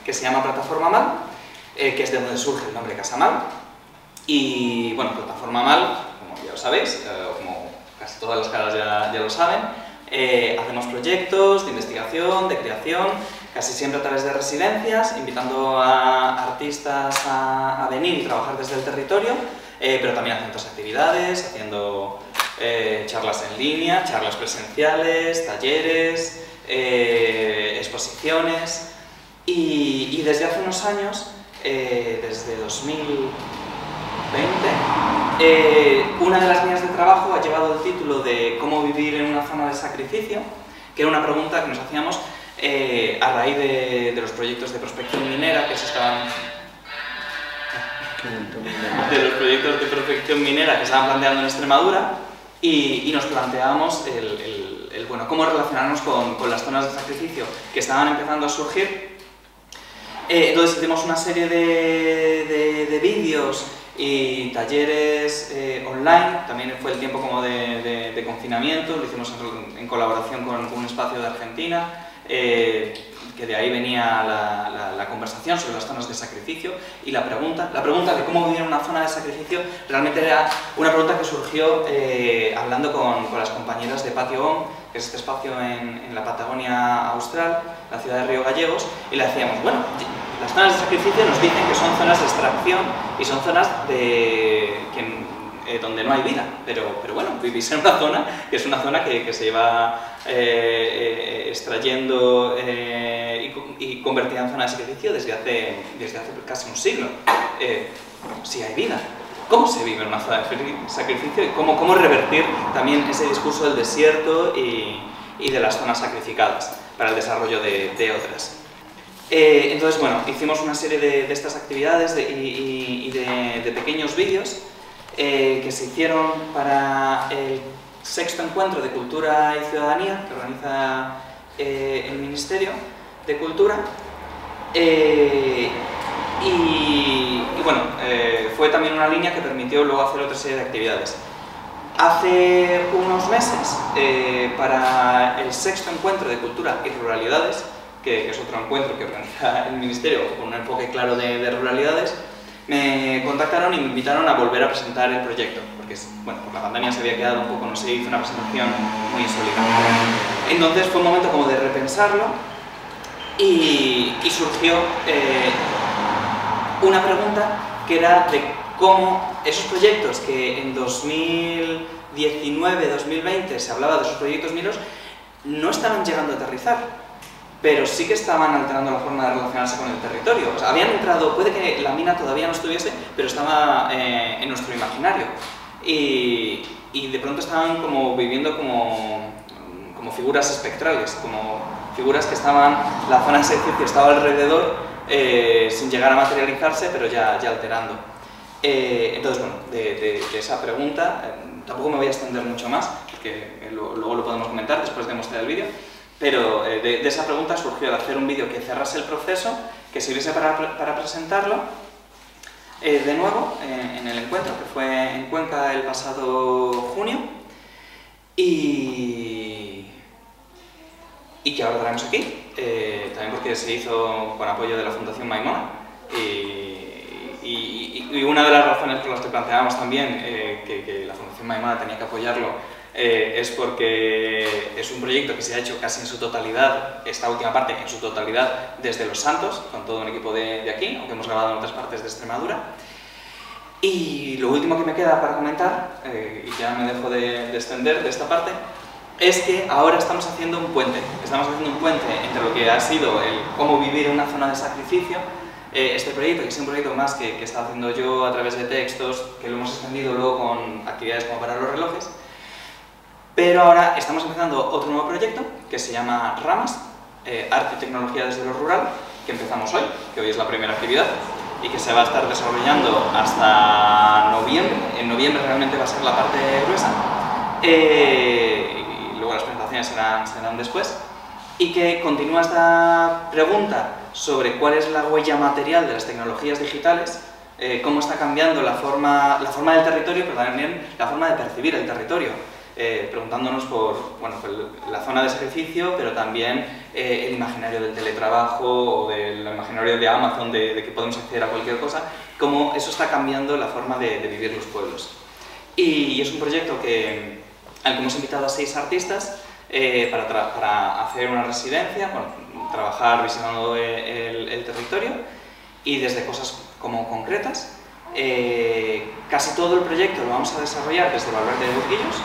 que se llama Plataforma Mal, que es de donde surge el nombre Casa Mal. Y bueno, Plataforma Mal, como ya lo sabéis, como casi todas las caras ya lo saben, hacemos proyectos de investigación, de creación, casi siempre a través de residencias, invitando a artistas a venir y trabajar desde el territorio, pero también haciendo otras actividades, haciendo charlas en línea, charlas presenciales, talleres, exposiciones. Y desde hace unos años, desde 2020, una de las líneas de trabajo ha llevado el título de ¿Cómo vivir en una zona de sacrificio?, que era una pregunta que nos hacíamos a raíz de los proyectos de prospección minera que se estaban... de los proyectos de prospección minera que se estaban planteando en Extremadura, y nos planteábamos bueno, cómo relacionarnos con las zonas de sacrificio que estaban empezando a surgir. Entonces hicimos una serie de vídeos y talleres online. También fue el tiempo como de confinamiento, lo hicimos en colaboración con un espacio de Argentina, que de ahí venía la conversación sobre las zonas de sacrificio. Y la pregunta de cómo vivir en una zona de sacrificio realmente era una pregunta que surgió hablando con las compañeras de Patio On, que es este espacio en la Patagonia Austral, la ciudad de Río Gallegos, y le decíamos, bueno, las zonas de sacrificio nos dicen que son zonas de extracción y son zonas donde no hay vida, pero bueno, vivís en una zona que es una zona que se lleva extrayendo y convertida en zona de sacrificio desde hace casi un siglo. Si hay vida, ¿cómo se vive en una zona de sacrificio y cómo revertir también ese discurso del desierto y de las zonas sacrificadas para el desarrollo de otras? Entonces, bueno, hicimos una serie de estas actividades y de pequeños vídeos que se hicieron para el 6º Encuentro de Cultura y Ciudadanía que organiza el Ministerio de Cultura. Y bueno, fue también una línea que permitió luego hacer otra serie de actividades. Hace unos meses, para el 6º Encuentro de Cultura y Ruralidades, que es otro encuentro que organiza el Ministerio con un enfoque claro de ruralidades, me contactaron y me invitaron a volver a presentar el proyecto, porque bueno, por la pandemia se había quedado un poco, no se hizo una presentación muy sólida. Entonces fue un momento como de repensarlo y surgió una pregunta que era de cómo esos proyectos que en 2019-2020 se hablaba de esos proyectos mineros no estaban llegando a aterrizar, pero sí que estaban alterando la forma de relacionarse con el territorio. O sea, habían entrado, puede que la mina todavía no estuviese, pero estaba en nuestro imaginario. Y de pronto estaban como viviendo como figuras espectrales, como figuras que estaban, la zona de sacrificio estaba alrededor, sin llegar a materializarse, pero ya alterando. Entonces, bueno, de esa pregunta, tampoco me voy a extender mucho más, porque luego lo podemos comentar después de mostrar el vídeo. Pero de esa pregunta surgió el hacer un vídeo que cerrase el proceso, que sirviese para presentarlo de nuevo en el encuentro, que fue en Cuenca el pasado junio, y que ahora traemos aquí, también porque se hizo con apoyo de la Fundación Maimona. Y una de las razones por las que planteábamos también que la Fundación Maimona tenía que apoyarlo es porque es un proyecto que se ha hecho casi en su totalidad, esta última parte en su totalidad, desde Los Santos, con todo un equipo de aquí, aunque hemos grabado en otras partes de Extremadura. Y lo último que me queda para comentar, y ya me dejo de extender de esta parte, es que ahora estamos haciendo un puente. Estamos haciendo un puente entre lo que ha sido el cómo vivir en una zona de sacrificio, este proyecto, que es un proyecto más que he estado haciendo yo a través de textos, que lo hemos extendido luego con actividades como para los relojes. Pero ahora estamos empezando otro nuevo proyecto que se llama Ramas, Arte y Tecnología desde lo Rural, que empezamos hoy, que hoy es la primera actividad, y que se va a estar desarrollando hasta noviembre. En noviembre realmente va a ser la parte gruesa, y luego las presentaciones serán después, y que continúa esta pregunta sobre cuál es la huella material de las tecnologías digitales, cómo está cambiando la forma del territorio, pero también la forma de percibir el territorio. preguntándonos por, bueno, por la zona de sacrificio, pero también el imaginario del teletrabajo o del imaginario de Amazon, de que podemos acceder a cualquier cosa, cómo eso está cambiando la forma de vivir los pueblos. Y es un proyecto al que hemos invitado a 6 artistas para hacer una residencia, bueno, trabajar visitando el territorio, y desde cosas como concretas. Casi todo el proyecto lo vamos a desarrollar desde Valverde de Burguillos.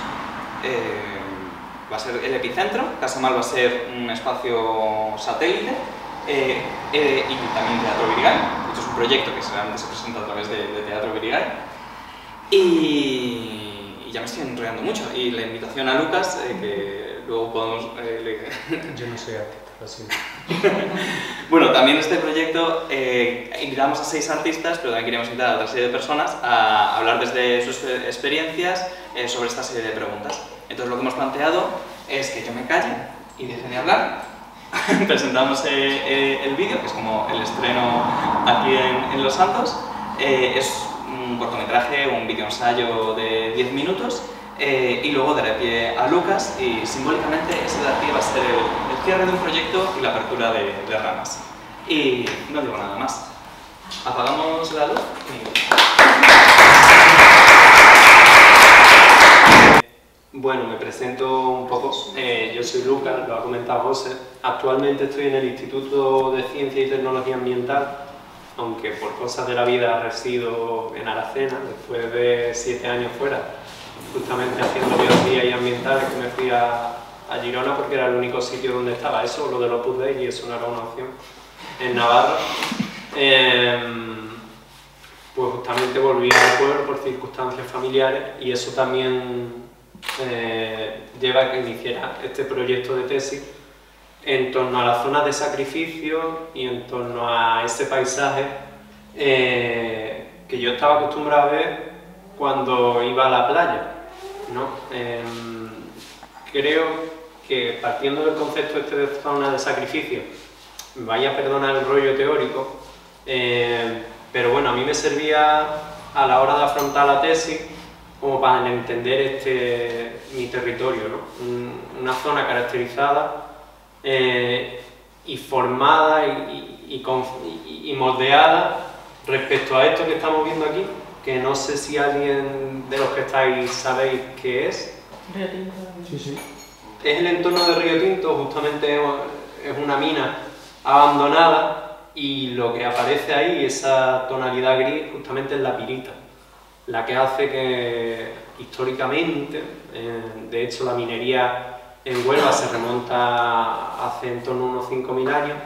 Va a ser el epicentro. Casamal va a ser un espacio satélite, y también Teatro Virigay. De hecho, es un proyecto que se presenta a través de Teatro Virigay. Y ya me estoy enrollando mucho. Y la invitación a Lucas, que luego podemos... Yo no soy artista, lo siento. Bueno, también este proyecto invitamos a 6 artistas, pero también queríamos invitar a otra serie de personas a hablar desde sus experiencias sobre esta serie de preguntas. Entonces lo que hemos planteado es que yo me calle y deje de hablar. Presentamos el vídeo, que es como el estreno aquí en Los Santos. Es un cortometraje, un vídeo ensayo de 10 minutos. Y luego daré pie a Lucas, y simbólicamente ese dar pie va a ser el cierre de un proyecto y la apertura de ramas. Y no digo nada más. Apagamos la luz Bueno, me presento un poco. Yo soy Lucas, lo ha comentado José. Actualmente estoy en el Instituto de Ciencia y Tecnología Ambiental, aunque por cosas de la vida resido en Aracena, después de 7 años fuera, justamente haciendo biología y ambientales, que me fui a Girona porque era el único sitio donde estaba eso, lo del Opus Dei, y eso no era una opción, en Navarra. Pues justamente volví al pueblo por circunstancias familiares, y eso también lleva a que iniciara este proyecto de tesis en torno a las zonas de sacrificio y en torno a ese paisaje que yo estaba acostumbrado a ver cuando iba a la playa, ¿no? Creo que, partiendo del concepto este de zona de sacrificio, me vaya a perdonar el rollo teórico, pero bueno, a mí me servía a la hora de afrontar la tesis como para entender mi territorio, ¿no? Una zona caracterizada y formada y moldeada respecto a esto que estamos viendo aquí, que no sé si alguien de los que estáis sabéis qué es. Río Tinto. Sí, sí. Es el entorno de Río Tinto, justamente es una mina abandonada, y lo que aparece ahí, esa tonalidad gris, justamente es la pirita, la que hace que históricamente, de hecho la minería en Huelva se remonta hace en torno a unos 5.000 años,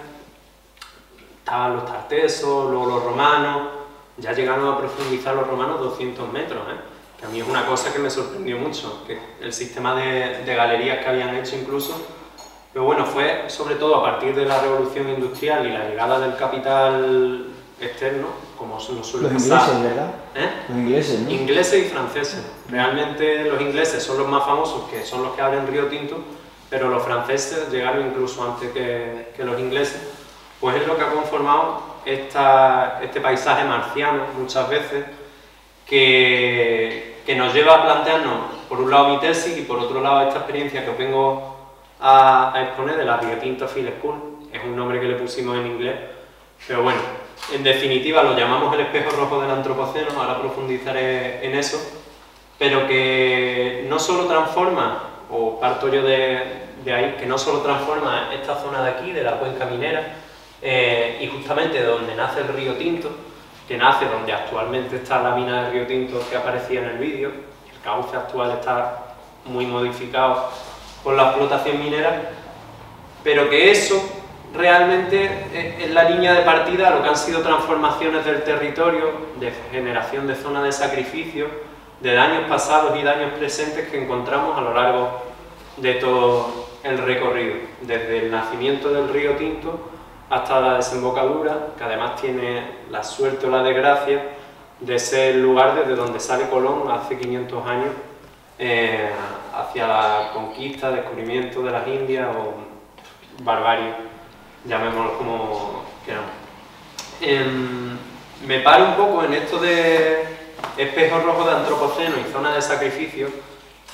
estaban los tartesos, luego los romanos. Ya llegaron a profundizar los romanos 200 metros, que a mí es una cosa que me sorprendió mucho, que el sistema de galerías que habían hecho incluso. Pero bueno, fue sobre todo a partir de la revolución industrial y la llegada del capital externo, como nos suele pasar. Los ingleses, ¿verdad? Los ingleses, ¿no? Ingleses y franceses. Realmente los ingleses son los más famosos, que son los que abren Río Tinto, pero los franceses llegaron incluso antes que los ingleses. Pues es lo que ha conformado este paisaje marciano, muchas veces, que nos lleva a plantearnos, por un lado mi tesis, y por otro lado esta experiencia que os vengo a exponer de la Rio Tinto Field School. Es un nombre que le pusimos en inglés, pero bueno, en definitiva lo llamamos el espejo rojo del antropoceno, ahora profundizaré en eso, pero que no solo transforma, o parto yo de ahí, que no solo transforma esta zona de aquí, de la cuenca minera, y justamente donde nace el Río Tinto, que nace donde actualmente está la mina de Río Tinto que aparecía en el vídeo. El cauce actual está muy modificado por la explotación minera, pero que eso realmente es la línea de partida a lo que han sido transformaciones del territorio, de generación de zonas de sacrificio, de daños pasados y daños presentes que encontramos a lo largo de todo el recorrido, desde el nacimiento del Río Tinto hasta la desembocadura, que además tiene la suerte o la desgracia de ser el lugar desde donde sale Colón hace 500 años hacia la conquista, descubrimiento de las Indias o barbarie, llamémoslo como queramos. Me paro un poco en esto de espejos rojos de antropoceno y zona de sacrificio,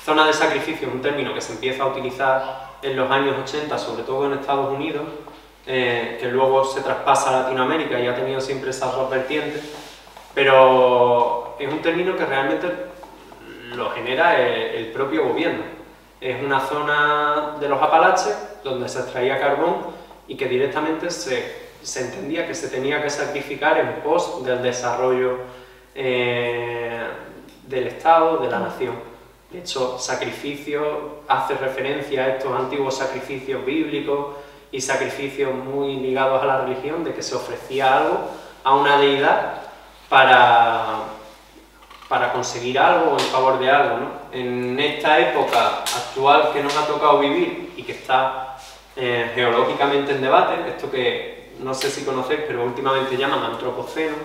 Zona de sacrificio es un término que se empieza a utilizar en los años 80, sobre todo en Estados Unidos, que luego se traspasa a Latinoamérica y ha tenido siempre esas dos vertientes, pero es un término que realmente lo genera el propio gobierno. Es una zona de los Apalaches donde se extraía carbón y que directamente se entendía que se tenía que sacrificar en pos del desarrollo del Estado, de la nación. De hecho, sacrificio hace referencia a estos antiguos sacrificios bíblicos y sacrificios muy ligados a la religión, de que se ofrecía algo a una deidad para conseguir algo o en favor de algo, ¿no? En esta época actual que nos ha tocado vivir y que está geológicamente en debate, esto que no sé si conocéis, pero últimamente llaman antropoceno,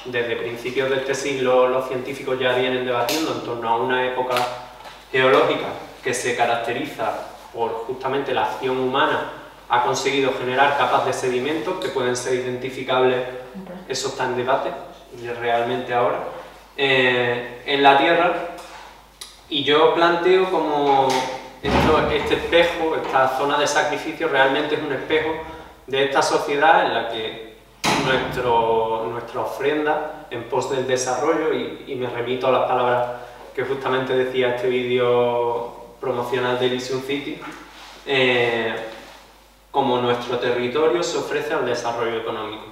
desde principios de este siglo los científicos ya vienen debatiendo en torno a una época geológica que se caracteriza por justamente la acción humana, ha conseguido generar capas de sedimentos que pueden ser identificables, eso está en debate realmente ahora, en la Tierra, y yo planteo como este espejo, esta zona de sacrificio realmente es un espejo de esta sociedad en la que nuestra ofrenda en pos del desarrollo, y me remito a las palabras que justamente decía este vídeo promocional de Elysium City, como nuestro territorio se ofrece al desarrollo económico.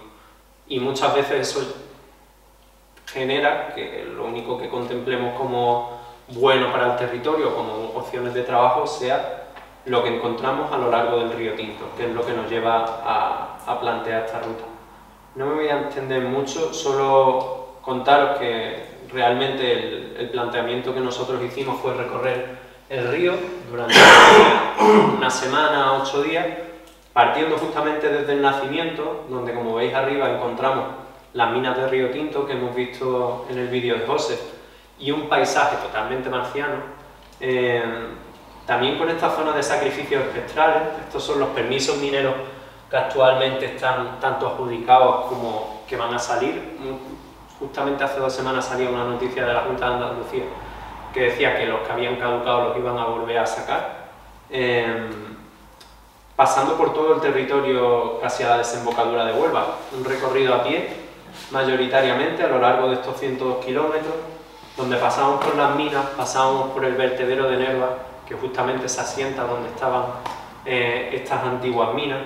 Y muchas veces eso genera que lo único que contemplemos como bueno para el territorio, como opciones de trabajo, sea lo que encontramos a lo largo del río Tinto, que es lo que nos lleva a plantear esta ruta. No me voy a extender mucho, solo contaros que realmente el planteamiento que nosotros hicimos fue recorrer el río durante una semana, 8 días, partiendo justamente desde el nacimiento, donde como veis arriba encontramos las minas de Río Tinto que hemos visto en el vídeo de José, y un paisaje totalmente marciano. También con esta zona de sacrificios espectrales, estos son los permisos mineros que actualmente están tanto adjudicados como que van a salir. Justamente hace 2 semanas salía una noticia de la Junta de Andalucía que decía que los que habían caducado los iban a volver a sacar. Pasando por todo el territorio casi a la desembocadura de Huelva, un recorrido a pie, mayoritariamente a lo largo de estos 102 kilómetros, donde pasamos por las minas, pasamos por el vertedero de Nerva, que justamente se asienta donde estaban estas antiguas minas,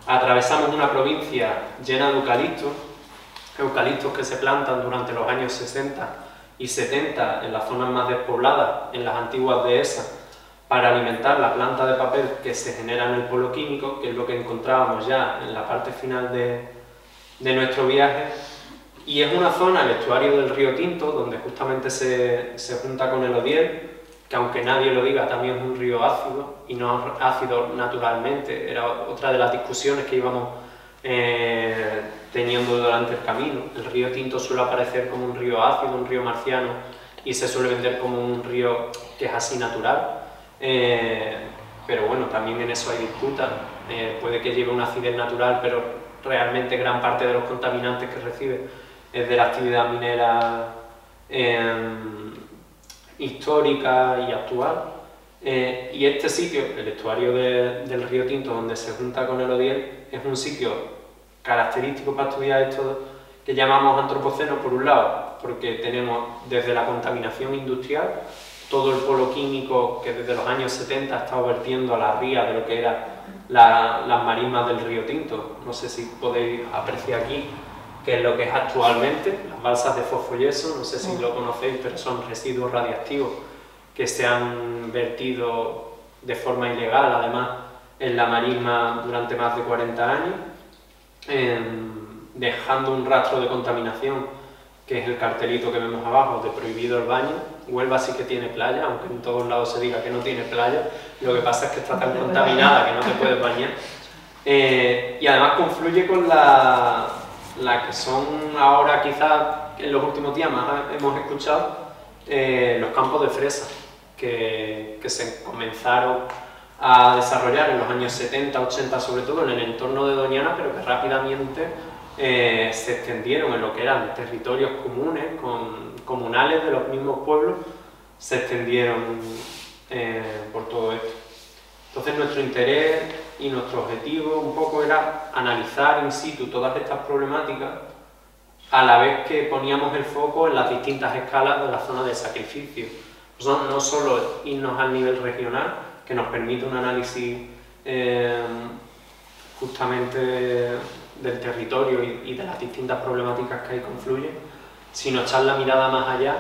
atravesamos una provincia llena de eucaliptos que se plantan durante los años 60 y 70 en las zonas más despobladas, en las antiguas dehesas, para alimentar la planta de papel que se genera en el polo químico, que es lo que encontrábamos ya en la parte final de nuestro viaje. Y es una zona, el estuario del río Tinto, donde justamente se junta con el Odiel, que aunque nadie lo diga, también es un río ácido, y no ácido naturalmente. Era otra de las discusiones que íbamos teniendo durante el camino. El río Tinto suele aparecer como un río ácido, un río marciano, y se suele vender como un río que es así natural. Pero bueno, también en eso hay disputas. Puede que lleve una acidez natural, pero realmente gran parte de los contaminantes que recibe es de la actividad minera histórica y actual. Y este sitio, el estuario del río Tinto, donde se junta con el Odiel, es un sitio característico para estudiar esto que llamamos antropoceno, por un lado, porque tenemos desde la contaminación industrial, todo el polo químico que desde los años 70 ha estado vertiendo a la ría de lo que eran las marismas del río Tinto. No sé si podéis apreciar aquí qué es lo que es actualmente, las balsas de fosfoyeso, no sé si lo conocéis, pero son residuos radiactivos que se han vertido de forma ilegal, además, en la marisma durante más de 40 años, dejando un rastro de contaminación, que es el cartelito que vemos abajo, de prohibido el baño. Huelva sí que tiene playa, aunque en todos lados se diga que no tiene playa, lo que pasa es que está tan contaminada que no te puedes bañar. Y además confluye con la que son ahora, quizás en los últimos días más hemos escuchado, los campos de fresa, que se comenzaron a desarrollar en los años 70, 80, sobre todo en el entorno de Doñana, pero que rápidamente se extendieron en lo que eran territorios comunales de los mismos pueblos, se extendieron por todo esto. Entonces nuestro interés y nuestro objetivo un poco era analizar in situ todas estas problemáticas a la vez que poníamos el foco en las distintas escalas de la zona de sacrificio. No solo irnos al nivel regional, que nos permite un análisis justamente del territorio y de las distintas problemáticas que ahí confluyen, sino echar la mirada más allá.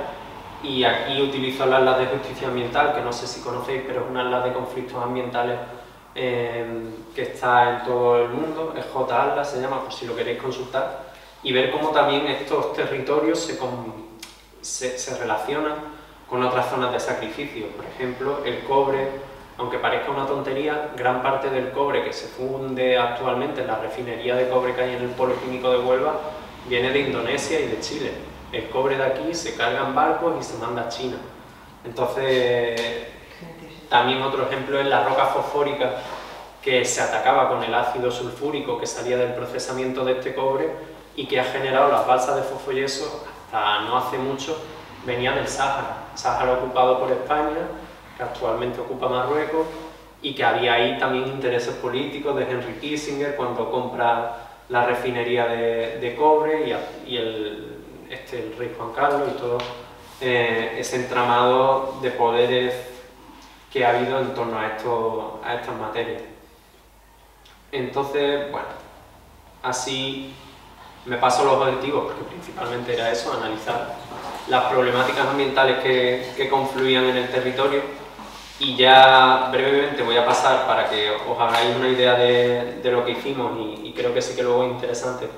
Y aquí utilizo el Atlas de Justicia Ambiental, que no sé si conocéis, pero es un atlas de conflictos ambientales que está en todo el mundo, es J-Atlas, se llama, por si lo queréis consultar, y ver cómo también estos territorios se relacionan con otras zonas de sacrificio. Por ejemplo, el cobre, aunque parezca una tontería, gran parte del cobre que se funde actualmente en la refinería de cobre que hay en el polo químico de Huelva viene de Indonesia y de Chile. El cobre de aquí se carga en barcos y se manda a China. Entonces, también otro ejemplo es la roca fosfórica que se atacaba con el ácido sulfúrico que salía del procesamiento de este cobre y que ha generado las balsas de fosfoyeso hasta no hace mucho, venía del Sáhara ocupado por España, que actualmente ocupa Marruecos, y que había ahí también intereses políticos de Henry Kissinger cuando compra la refinería de cobre y el rey Juan Carlos y todo ese entramado de poderes que ha habido en torno a estas materias. Entonces, bueno, así me paso los objetivos, porque principalmente era eso, analizar las problemáticas ambientales que confluían en el territorio, y ya brevemente voy a pasar para que os hagáis una idea de lo que hicimos, y creo que sí que luego es interesante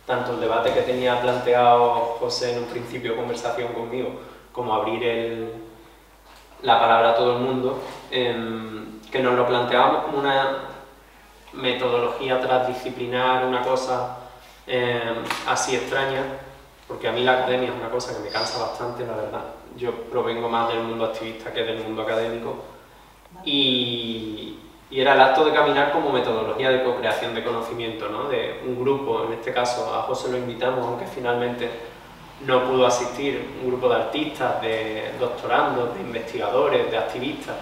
tanto el debate que tenía planteado José en un principio de conversación conmigo, como abrir la palabra a todo el mundo, que nos lo planteábamos como una metodología transdisciplinar, una cosa así extraña, porque a mí la academia es una cosa que me cansa bastante, la verdad. Yo provengo más del mundo activista que del mundo académico, y era el acto de caminar como metodología de co-creación de conocimiento, ¿no? De un grupo, en este caso a José lo invitamos, aunque finalmente no pudo asistir, un grupo de artistas, de doctorandos, de investigadores, de activistas,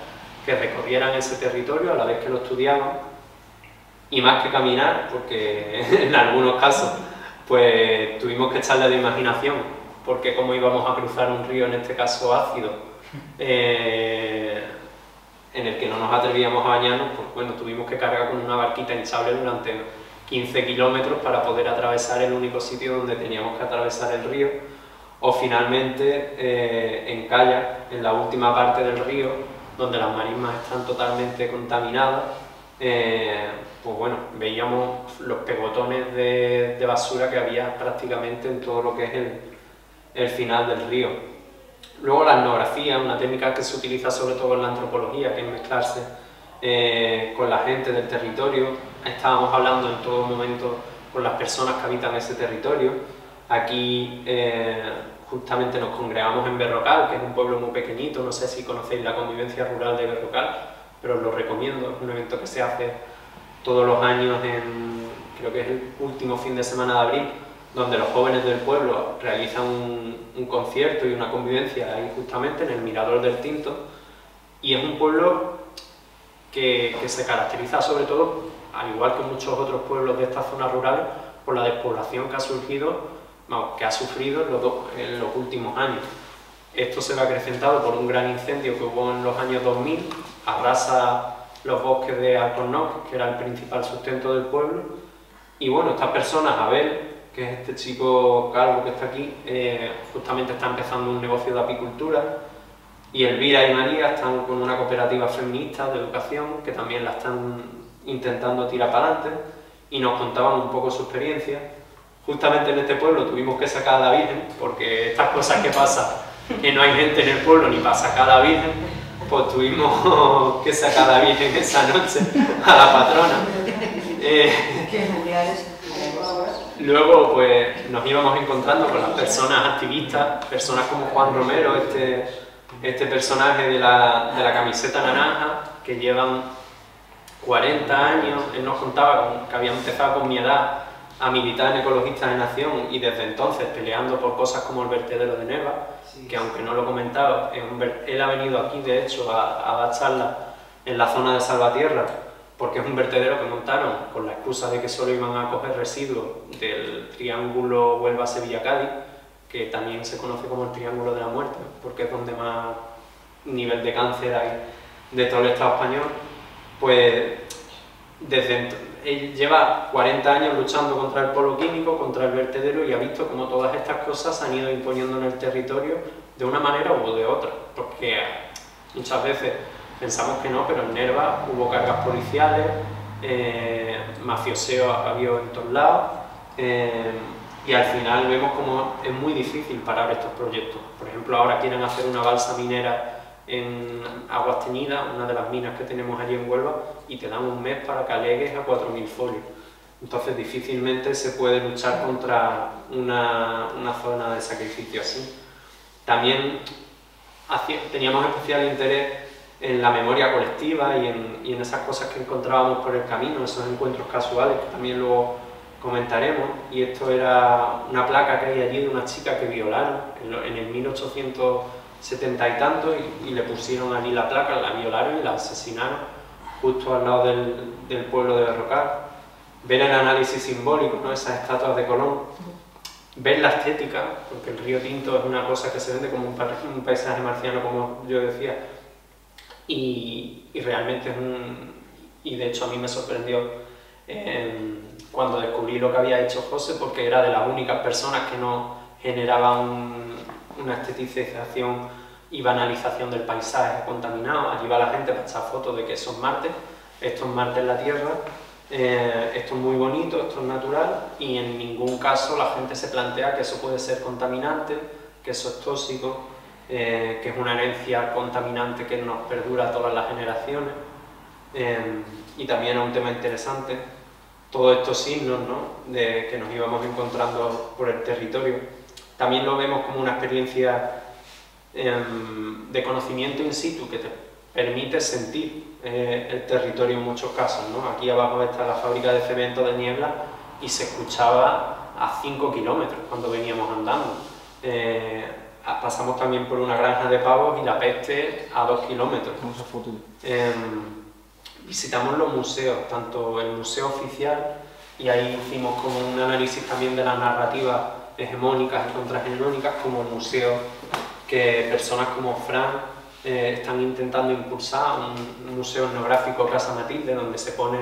que recorrieran ese territorio a la vez que lo estudiaban, y más que caminar, porque en algunos casos pues tuvimos que echarle de imaginación, porque cómo íbamos a cruzar un río, en este caso ácido, en el que no nos atrevíamos a bañarnos, pues bueno, tuvimos que cargar con una barquita hinchable durante 15 kilómetros para poder atravesar el único sitio donde teníamos que atravesar el río, o finalmente en kayak, en la última parte del río, donde las marismas están totalmente contaminadas, pues bueno, veíamos los pegotones de basura que había prácticamente en todo lo que es el final del río. Luego la etnografía, una técnica que se utiliza sobre todo en la antropología, que es mezclarse con la gente del territorio. Estábamos hablando en todo momento con las personas que habitan ese territorio. Aquí justamente nos congregamos en Berrocal, que es un pueblo muy pequeñito, no sé si conocéis la convivencia rural de Berrocal, pero os lo recomiendo, es un evento que se hace todos los años creo que es el último fin de semana de abril, donde los jóvenes del pueblo realizan un concierto y una convivencia ahí justamente en el Mirador del Tinto, y es un pueblo que se caracteriza sobre todo, al igual que muchos otros pueblos de estas zonas rurales, por la despoblación que ha sufrido en los últimos años. Esto se ve acrecentado por un gran incendio que hubo en los años 2000, arrasa los bosques de Alcornoque, que era el principal sustento del pueblo, y bueno, estas personas, Abel, que es este chico calvo que está aquí, justamente está empezando un negocio de apicultura, y Elvira y María están con una cooperativa feminista de educación que también la están intentando tirar para adelante, y nos contaban un poco su experiencia. Justamente en este pueblo tuvimos que sacar a la Virgen, porque estas cosas que pasan, que no hay gente en el pueblo ni para sacar a la Virgen, pues tuvimos que sacar a la Virgen esa noche, a la patrona. Luego pues nos íbamos encontrando con las personas activistas, personas como Juan Romero, este personaje de la camiseta naranja, que llevan 40 años. Él nos contaba que había empezado con mi edad a militar en Ecologistas en Acción y desde entonces peleando por cosas como el vertedero de Nerva, que aunque no lo he comentado, él ha venido aquí de hecho a dar charlas en la zona de Salvatierra, porque es un vertedero que montaron con la excusa de que solo iban a coger residuos del triángulo Huelva-Sevilla-Cádiz, que también se conoce como el triángulo de la muerte, porque es donde más nivel de cáncer hay de todo el Estado español. Pues él lleva 40 años luchando contra el polo químico, contra el vertedero, y ha visto cómo todas estas cosas se han ido imponiendo en el territorio de una manera u de otra, porque muchas veces pensamos que no, pero en Nerva hubo cargas policiales, mafioseo había en todos lados, y al final vemos como es muy difícil parar estos proyectos. Por ejemplo, ahora quieren hacer una balsa minera en Aguas Teñidas, una de las minas que tenemos allí en Huelva, y te dan un mes para que alegues a 4.000 folios. Entonces difícilmente se puede luchar contra una zona de sacrificio así. También teníamos especial interés en la memoria colectiva y en esas cosas que encontrábamos por el camino, esos encuentros casuales que también luego comentaremos. Y esto era una placa que hay allí de una chica que violaron en el 1870 y tanto, y le pusieron allí la placa, la violaron y la asesinaron justo al lado del pueblo de Berrocal. Ver el análisis simbólico, ¿no? Esas estatuas de Colón, ver la estética, porque el río Tinto es una cosa que se vende como un paisaje marciano, como yo decía, y realmente es y de hecho a mí me sorprendió cuando descubrí lo que había hecho José, porque era de las únicas personas que no generaban una estetización y banalización del paisaje contaminado. Allí va la gente para echar fotos de que eso es Marte, esto es Marte en la Tierra, esto es muy bonito, esto es natural, y en ningún caso la gente se plantea que eso puede ser contaminante, que eso es tóxico, que es una herencia contaminante que nos perdura a todas las generaciones. Y también es un tema interesante, todos estos signos, ¿no? Que nos íbamos encontrando por el territorio. También lo vemos como una experiencia de conocimiento in situ que te permite sentir el territorio en muchos casos, ¿no? Aquí abajo está la fábrica de cemento de Niebla y se escuchaba a 5 kilómetros cuando veníamos andando. Pasamos también por una granja de pavos y la peste a 2 kilómetros. Visitamos los museos, tanto el museo oficial, y ahí hicimos como un análisis también de las narrativas hegemónicas y contrahegemónicas, como el museo que personas como Fran están intentando impulsar, un museo etnográfico Casa Matilde, donde se pone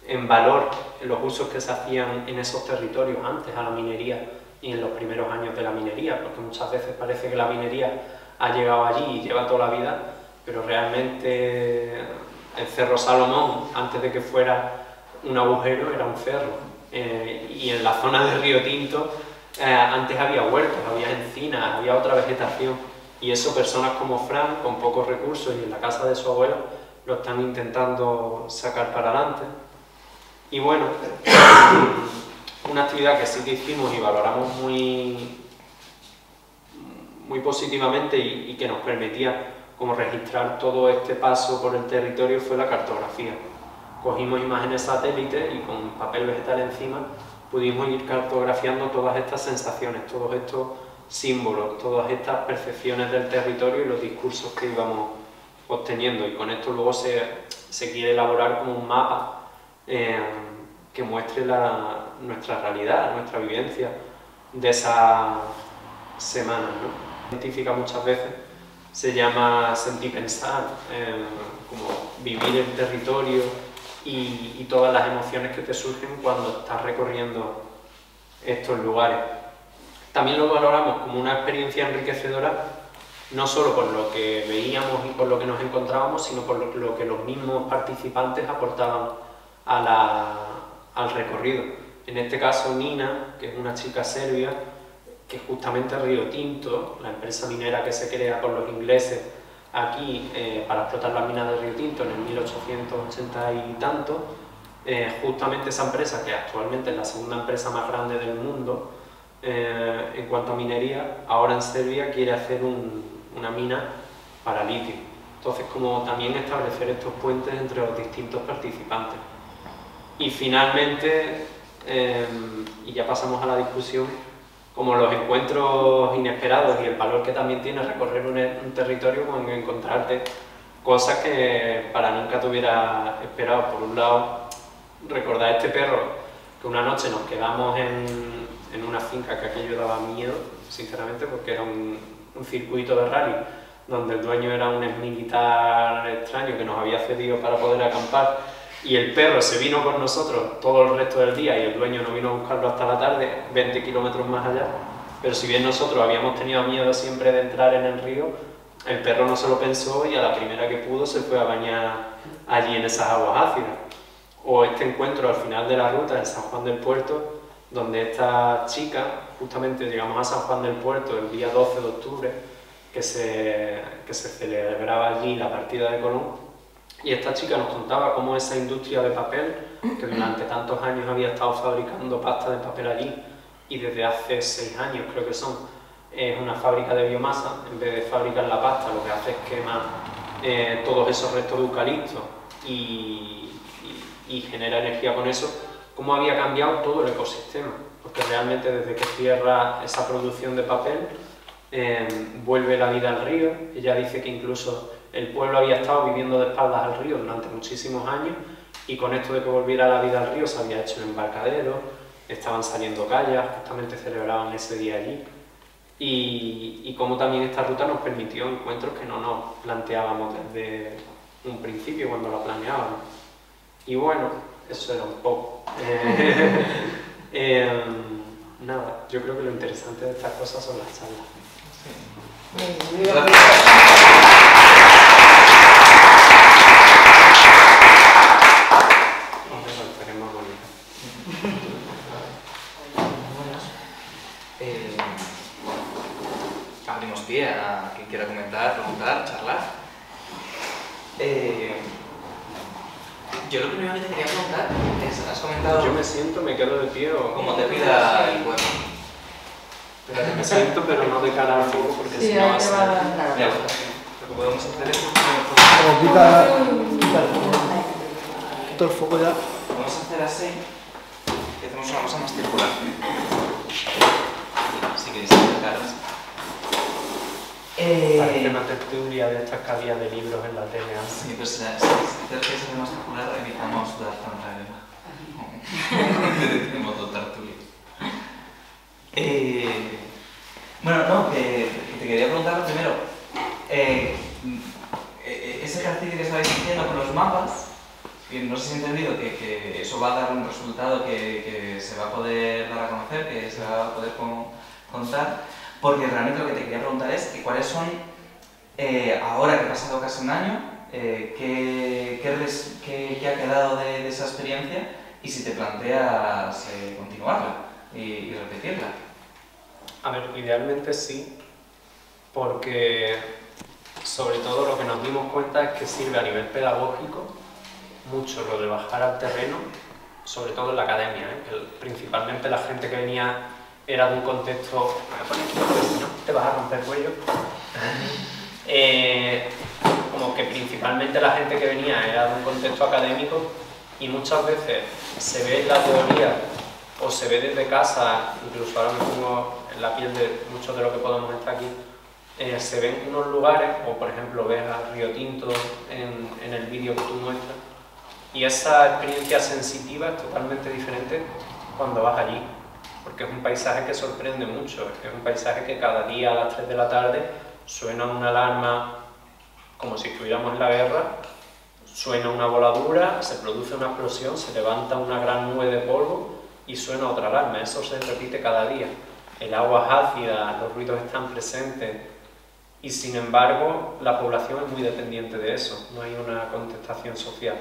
en valor los usos que se hacían en esos territorios antes a la minería y en los primeros años de la minería, porque muchas veces parece que la minería ha llegado allí y lleva toda la vida, pero realmente el Cerro Salomón, antes de que fuera un agujero, era un cerro, y en la zona del Río Tinto antes había huertos, había encinas, había otra vegetación, y eso personas como Fran, con pocos recursos y en la casa de su abuela, lo están intentando sacar para adelante. Y bueno, una actividad que sí que hicimos y valoramos muy positivamente y que nos permitía como registrar todo este paso por el territorio fue la cartografía. Cogimos imágenes satélite y con papel vegetal encima pudimos ir cartografiando todas estas sensaciones, todos estos símbolos, todas estas percepciones del territorio y los discursos que íbamos obteniendo, y con esto luego se quiere elaborar como un mapa que muestre nuestra realidad, nuestra vivencia de esa semana, ¿no? Científica muchas veces se llama sentir pensar, como vivir el territorio y todas las emociones que te surgen cuando estás recorriendo estos lugares. También lo valoramos como una experiencia enriquecedora, no solo por lo que veíamos y por lo que nos encontrábamos, sino por lo que los mismos participantes aportaban al recorrido. En este caso Nina, que es una chica serbia, que justamente Río Tinto, la empresa minera que se crea con los ingleses aquí para explotar las minas de Río Tinto en el 1880 y tanto, justamente esa empresa, que actualmente es la segunda empresa más grande del mundo en cuanto a minería, ahora en Serbia quiere hacer una mina para litio. Entonces, como también establecer estos puentes entre los distintos participantes. Y finalmente, y ya pasamos a la discusión, como los encuentros inesperados y el valor que también tiene recorrer un territorio con encontrarte cosas que para nunca te hubiera esperado. Por un lado, recordar este perro, que una noche nos quedamos en una finca, que aquello daba miedo, sinceramente, porque era un circuito de rally, donde el dueño era un exmilitar extraño que nos había cedido para poder acampar, y el perro se vino con nosotros todo el resto del día y el dueño no vino a buscarlo hasta la tarde, 20 kilómetros más allá. Pero si bien nosotros habíamos tenido miedo siempre de entrar en el río, el perro no se lo pensó y a la primera que pudo se fue a bañar allí en esas aguas ácidas. O este encuentro al final de la ruta en San Juan del Puerto, donde esta chica, justamente llegamos a San Juan del Puerto el día 12 de octubre, que se celebraba allí la partida de Colón, y esta chica nos contaba cómo esa industria de papel, que durante tantos años había estado fabricando pasta de papel allí, y desde hace 6 años creo que son, es una fábrica de biomasa. En vez de fabricar la pasta, lo que hace es quemar todos esos restos de eucalipto y genera energía con eso. Cómo había cambiado todo el ecosistema, porque realmente desde que cierra esa producción de papel, vuelve la vida al río. Ella dice que incluso el pueblo había estado viviendo de espaldas al río durante muchísimos años, y con esto de que volviera la vida al río se había hecho un embarcadero, estaban saliendo callas, justamente celebraban ese día allí, y como también esta ruta nos permitió encuentros que no nos planteábamos desde un principio cuando la planeábamos. Y bueno, eso era un poco. Nada, yo creo que lo interesante de estas cosas son las charlas. Abrimos pie a quien quiera comentar, preguntar, charlar. Yo lo primero que te quería preguntar es, has comentado... Yo me siento, me quedo de pie o... ¿Cómo te pida el poema? Pero me siento, pero no de cara al fuego, porque si no va a ser... Ya, lo que podemos hacer es... Como quita el foco ya. Vamos a hacer así y hacemos una cosa más circular. Si queréis acercaros. Parece una tertulia de estas que había de libros en la tele antes. Sí, pues si acercáis a más circular, evitamos dar tanta de modo tertulia. Bueno, no, que te quería preguntar primero. Ese ejercicio que estabais haciendo con los mapas, que no sé si he entendido que eso va a dar un resultado que se va a poder dar a conocer, que se va a poder contar, porque realmente lo que te quería preguntar es que cuáles son, ahora que ha pasado casi un año, qué ha quedado de esa experiencia y si te planteas continuarla y repetirla. A ver, idealmente sí, porque sobre todo lo que nos dimos cuenta es que sirve a nivel pedagógico mucho lo de bajar al terreno, sobre todo en la academia, que principalmente la gente que venía era de un contexto... Me voy a poner aquí porque si no te vas a romper el cuello. Como que principalmente la gente que venía era de un contexto académico, y muchas veces se ve en la teoría o se ve desde casa, incluso ahora me pongo en la piel de muchos de los que podemos estar aquí, se ven unos lugares, o por ejemplo ves a Río Tinto en el vídeo que tú muestras, y esa experiencia sensitiva es totalmente diferente cuando vas allí, porque es un paisaje que sorprende mucho, es un paisaje que cada día a las 3 de la tarde suena una alarma como si estuviéramos en la guerra, suena una voladura, se produce una explosión, se levanta una gran nube de polvo y suena otra alarma. Eso se repite cada día. El agua es ácida, los ruidos están presentes, y sin embargo la población es muy dependiente de eso, no hay una contestación social.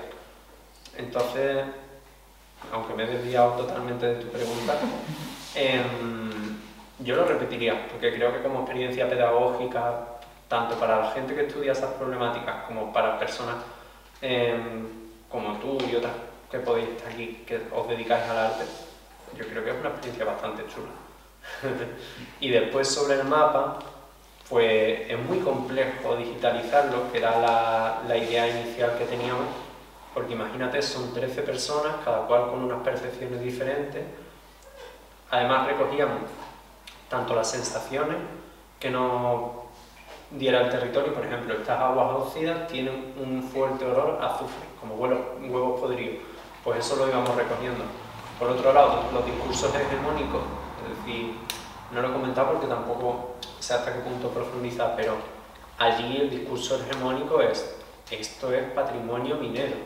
Entonces, aunque me he desviado totalmente de tu pregunta, yo lo repetiría, porque creo que como experiencia pedagógica, tanto para la gente que estudia esas problemáticas como para personas como tú y otras que podéis estar aquí, que os dedicáis al arte, yo creo que es una experiencia bastante chula. Y después sobre el mapa, pues es muy complejo digitalizarlo, que era la idea inicial que teníamos, porque imagínate, son 13 personas, cada cual con unas percepciones diferentes. Además recogíamos tanto las sensaciones que nos diera el territorio. Por ejemplo, estas aguas óxidas tienen un fuerte olor a azufre, como huevos podridos, pues eso lo íbamos recogiendo. Por otro lado, los discursos hegemónicos, es decir, no lo he comentado porque tampoco sé hasta qué punto profundizar, pero allí el discurso hegemónico es: esto es patrimonio minero,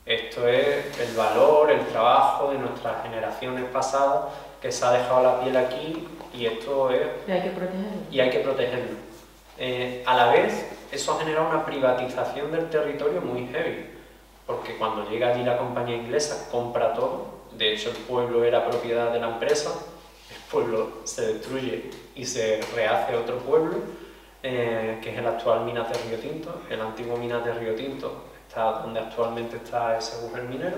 esto es el valor, el trabajo de nuestras generaciones pasadas, que se ha dejado la piel aquí, y esto es... Y hay que protegerlo. Y hay que protegerlo. A la vez, eso ha generado una privatización del territorio muy heavy, porque cuando llega allí la compañía inglesa, compra todo. De hecho, el pueblo era propiedad de la empresa, el pueblo se destruye y se rehace otro pueblo, que es el actual Minas de Río Tinto. El antiguo Minas de Río Tinto está donde actualmente está ese agujero minero,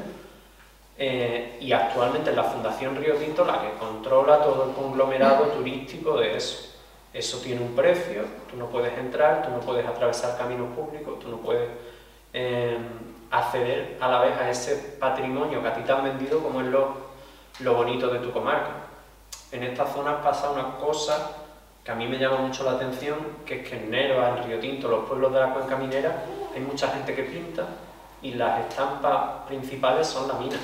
y actualmente es la Fundación Río Tinto la que controla todo el conglomerado turístico de eso. Eso tiene un precio, tú no puedes entrar, tú no puedes atravesar caminos públicos, tú no puedes acceder a la vez a ese patrimonio que a ti te han vendido como es lo bonito de tu comarca. En esta zona pasa una cosa que a mí me llama mucho la atención, que es que en Nerva, en Río Tinto, los pueblos de la cuenca minera, hay mucha gente que pinta y las estampas principales son la mina,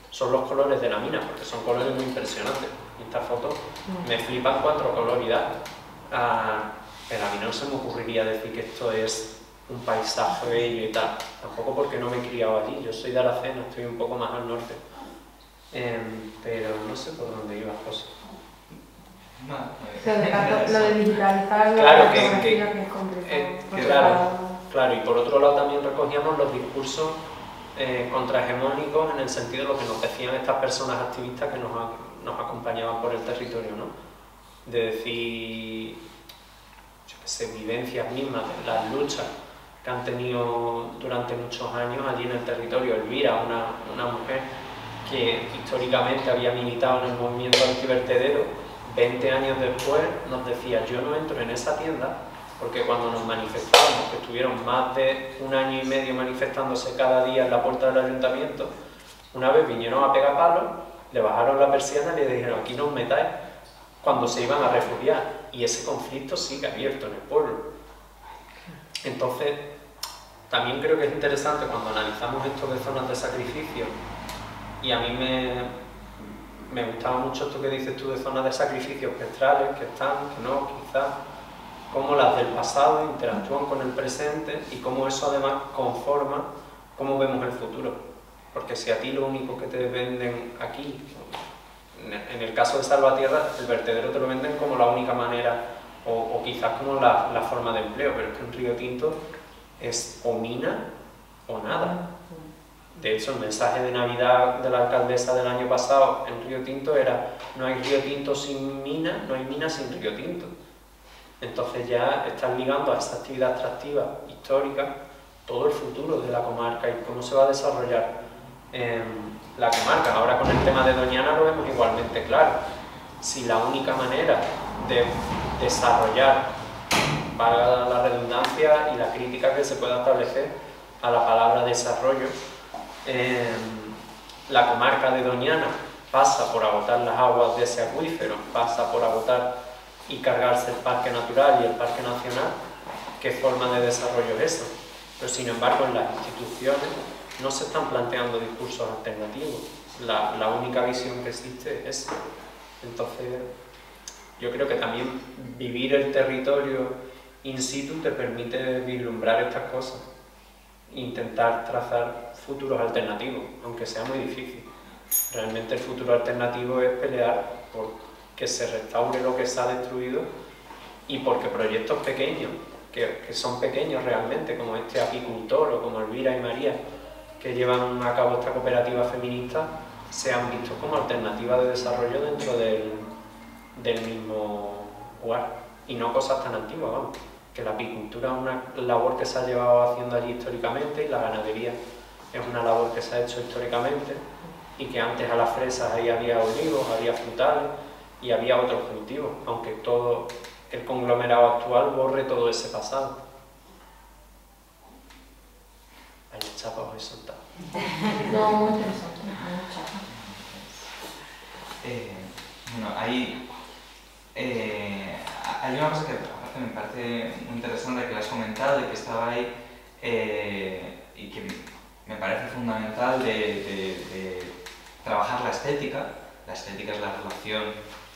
son los colores de la mina, porque son colores muy impresionantes. Y estas fotos me flipan cuatro coloridades. Pero a mí no se me ocurriría decir que esto es un paisaje bello y tal, tampoco porque no me he criado allí. Yo soy de Aracena, estoy un poco más al norte, pero no sé por dónde iba José. Lo de digitalizar la Claro, fotografía que es complicado. Claro, y por otro lado también recogíamos los discursos contrahegemónicos, en el sentido de lo que nos decían estas personas activistas que nos acompañaban por el territorio, ¿no? De decir, yo qué sé, vivencias mismas, las luchas que han tenido durante muchos años allí en el territorio. Elvira, una mujer que históricamente había militado en el movimiento antivertedero, 20 años después nos decía: yo no entro en esa tienda, porque cuando nos manifestábamos, que estuvieron más de 1 año y medio manifestándose cada día en la puerta del ayuntamiento, una vez vinieron a pegar palos, le bajaron la persiana y le dijeron: aquí no os metáis, cuando se iban a refugiar, y ese conflicto sigue abierto en el pueblo. Entonces, también creo que es interesante cuando analizamos esto de zonas de sacrificio, y a mí me gustaba mucho esto que dices tú de zonas de sacrificio espectrales, que están, que no, quizás, cómo las del pasado interactúan con el presente y cómo eso además conforma cómo vemos el futuro. Porque si a ti lo único que te venden aquí, en el caso de Salvatierra, el vertedero te lo venden como la única manera, o quizás como la forma de empleo, pero es que en Río Tinto es o mina o nada. De hecho, el mensaje de Navidad de la alcaldesa del año pasado en Río Tinto era: no hay Río Tinto sin mina, no hay mina sin Río Tinto. Entonces ya están ligando a esa actividad extractiva histórica todo el futuro de la comarca y cómo se va a desarrollar la comarca. Ahora con el tema de Doñana lo vemos igualmente claro. Si la única manera de desarrollar, valga la redundancia y la crítica que se pueda establecer a la palabra desarrollo, la comarca de Doñana pasa por agotar las aguas de ese acuífero, pasa por agotar y cargarse el parque natural y el parque nacional, ¿qué forma de desarrollo es eso? Pero sin embargo en las instituciones no se están planteando discursos alternativos, la única visión que existe es esa. Entonces yo creo que también vivir el territorio in situ te permite vislumbrar estas cosas, intentar trazar futuros alternativos, aunque sea muy difícil. Realmente el futuro alternativo es pelear por que se restaure lo que se ha destruido y porque proyectos pequeños, que son pequeños realmente, como este apicultor o como Elvira y María, que llevan a cabo esta cooperativa feminista, sean vistos como alternativa de desarrollo dentro del mismo lugar, y no cosas tan antiguas, vamos, que la apicultura es una labor que se ha llevado haciendo allí históricamente y la ganadería es una labor que se ha hecho históricamente, y que antes a las fresas ahí había olivos, había frutales y había otros cultivos, aunque todo el conglomerado actual borre todo ese pasado. Ahí está para hoy soltado. No, muy interesante, mucha. Bueno, hay una cosa que aparte me parece muy interesante que le has comentado y que estaba ahí y que me parece fundamental de trabajar la estética. La estética es la relación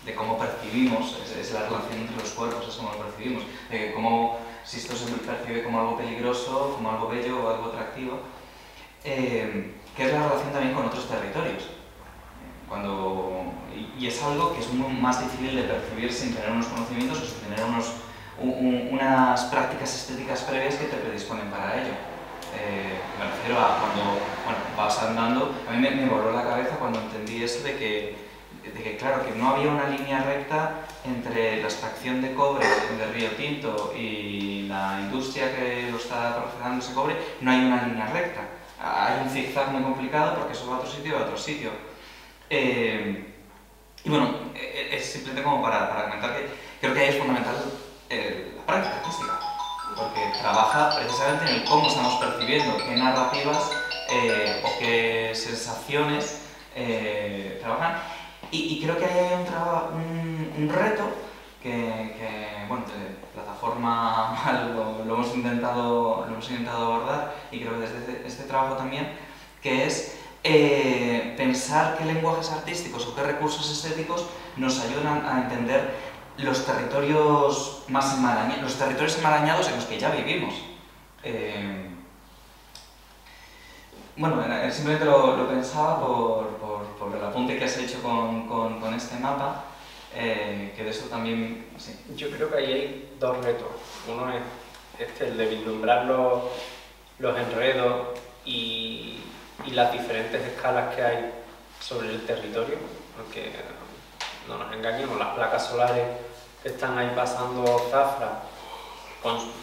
de cómo percibimos, es la relación entre los cuerpos, es cómo lo percibimos, de cómo si esto se percibe como algo peligroso, como algo bello o algo atractivo, que es la relación también con otros territorios. Y es algo que es más difícil de percibir sin tener unos conocimientos o sin tener unas prácticas estéticas previas que te predisponen para ello. Me refiero a cuando vas andando, a mí me voló la cabeza cuando entendí eso de que claro, que no había una línea recta entre la extracción de cobre de Río Tinto y la industria que lo está procesando ese cobre, no hay una línea recta. Hay un zigzag muy complicado porque eso va a otro sitio y va a otro sitio. Y bueno, es simplemente como para comentar que creo que ahí es fundamental la práctica artística, porque trabaja precisamente en el cómo estamos percibiendo, qué narrativas o qué sensaciones trabajan. Y creo que ahí hay un reto que bueno, de plataforma mal lo hemos intentado abordar, y creo que desde este trabajo también, que es pensar qué lenguajes artísticos o qué recursos estéticos nos ayudan a entender los territorios más enmarañados en los que ya vivimos. Bueno, simplemente lo pensaba por el apunte que has hecho con este mapa, que de eso también... Sí. Yo creo que ahí hay dos retos. Uno es el de vislumbrar los enredos y las diferentes escalas que hay sobre el territorio, porque no nos engañemos, las placas solares que están ahí pasando zafra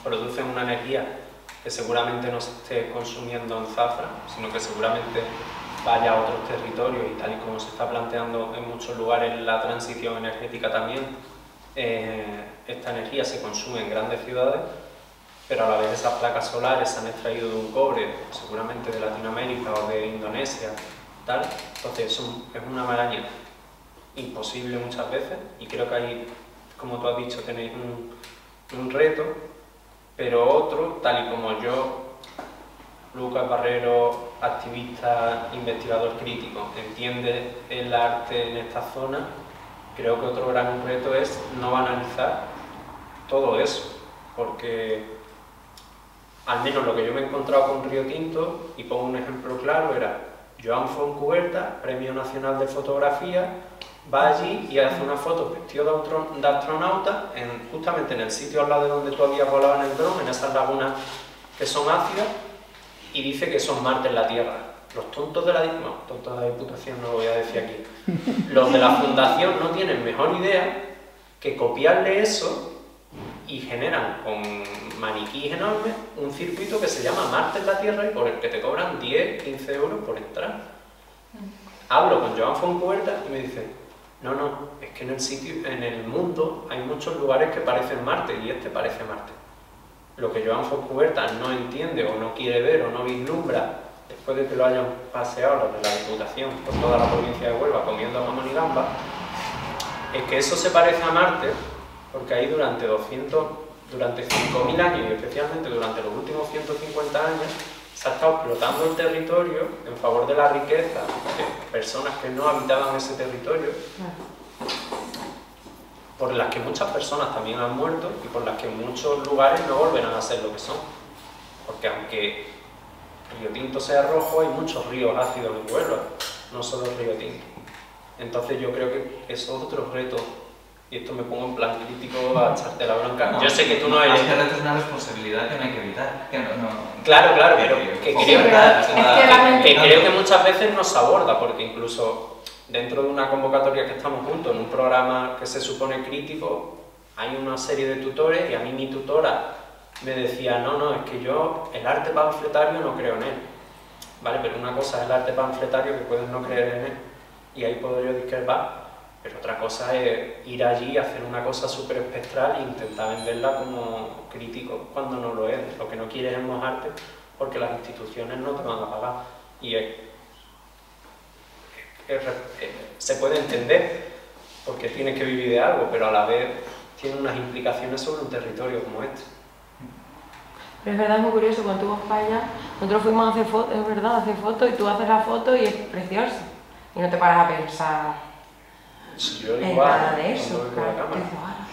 producen una energía que seguramente no se esté consumiendo en zafra, sino que seguramente vaya a otros territorios, y tal y como se está planteando en muchos lugares la transición energética también, esta energía se consume en grandes ciudades, pero a la vez esas placas solares se han extraído de un cobre, seguramente de Latinoamérica o de Indonesia, tal. Entonces es una maraña imposible muchas veces, y creo que ahí, como tú has dicho, tenéis un reto, pero otro, tal y como yo, Lucas Barrero, activista, investigador crítico, entiende el arte en esta zona, creo que otro gran reto es no banalizar todo eso, porque al menos lo que yo me he encontrado con Río Tinto, y pongo un ejemplo claro, era Joan Fontcuberta, Premio Nacional de Fotografía, va allí y hace una foto vestido de astronauta justamente en el sitio al lado de donde tú habías volado en el dron, en esas lagunas que son ácidas, y dice que son Marte en la Tierra. Los tontos de la Diputación no lo voy a decir aquí, los de la Fundación no tienen mejor idea que copiarle eso y generan con maniquíes enormes un circuito que se llama Marte en la Tierra y por el que te cobran 10-15 euros por entrar. Hablo con Joan Fontcuberta y me dice: no, es que en el mundo hay muchos lugares que parecen Marte y este parece Marte. Lo que Joan Fontcuberta no entiende o no quiere ver o no vislumbra, después de que lo hayan paseado los de la Diputación por toda la provincia de Huelva comiendo jamón y gamba, es que eso se parece a Marte porque ahí durante 5.000 años, y especialmente durante los últimos 150 años, se ha estado explotando el territorio en favor de la riqueza de personas que no habitaban ese territorio, por las que muchas personas también han muerto y por las que en muchos lugares no volverán a ser lo que son. Porque aunque Río Tinto sea rojo, hay muchos ríos ácidos en Huelva, no solo Río Tinto. Entonces yo creo que es otro reto, y esto me pongo en plan crítico a echarte la bronca. No, yo sé que tú no eres... Este reto es una responsabilidad que no hay que evitar. Claro, pero que creo que muchas veces no se aborda, porque incluso dentro de una convocatoria que estamos juntos, en un programa que se supone crítico, hay una serie de tutores, y a mí mi tutora me decía: no, es que yo el arte panfletario no creo en él. Vale, pero una cosa es el arte panfletario, que puedes no creer en él, y ahí puedo yo discrepar. Pero otra cosa es ir allí, hacer una cosa súper espectral e intentar venderla como crítico cuando no lo es. Lo que no quieres es mojarte porque las instituciones no te van a pagar. y se puede entender porque tiene que vivir de algo, pero a la vez tiene unas implicaciones sobre un territorio como este. Pero es verdad, es muy curioso, cuando tú vas para allá, nosotros fuimos a hacer fotos, es verdad, a hacer fotos, y tú haces la foto y es preciosa. Y no te paras a pensar Yo en igual, nada de eso, cuando veo la claro. cámara. Dices, "Ahora".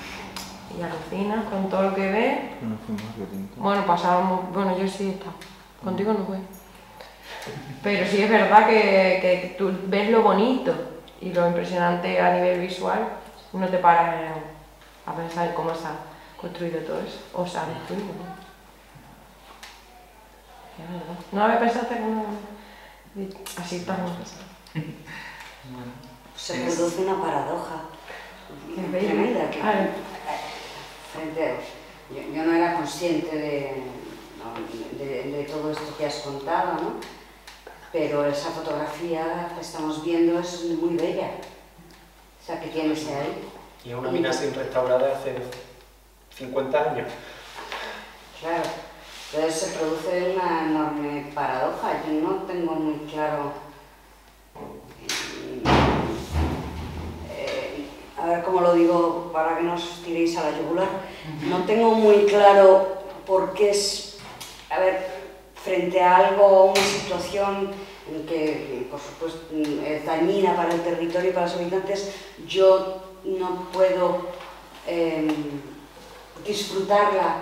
Y alucinas con todo lo que ves. No fuimos de tinta. Bueno, pasábamos, bueno, yo sí he estado, contigo no fue. Pero sí es verdad que tú ves lo bonito y lo impresionante a nivel visual, no te paras a pensar en cómo se ha construido todo eso, o se ha destruido, ¿no? Es verdad. No había pensado hacer una así tan... Se produce una paradoja Qué bello. tremenda. Que, Ah, yo no era consciente de todo esto que has contado, ¿no? Pero esa fotografía que estamos viendo es muy bella. O sea, que tienes ahí. Y es una mina sin restaurar de hace 50 años. Claro. Entonces se produce una enorme paradoja. Yo no tengo muy claro... a ver cómo lo digo para que no os tiréis a la yugular. No tengo muy claro por qué es... A ver, frente a algo, una situación en que, por supuesto, es dañina para el territorio y para los habitantes, yo no puedo disfrutarla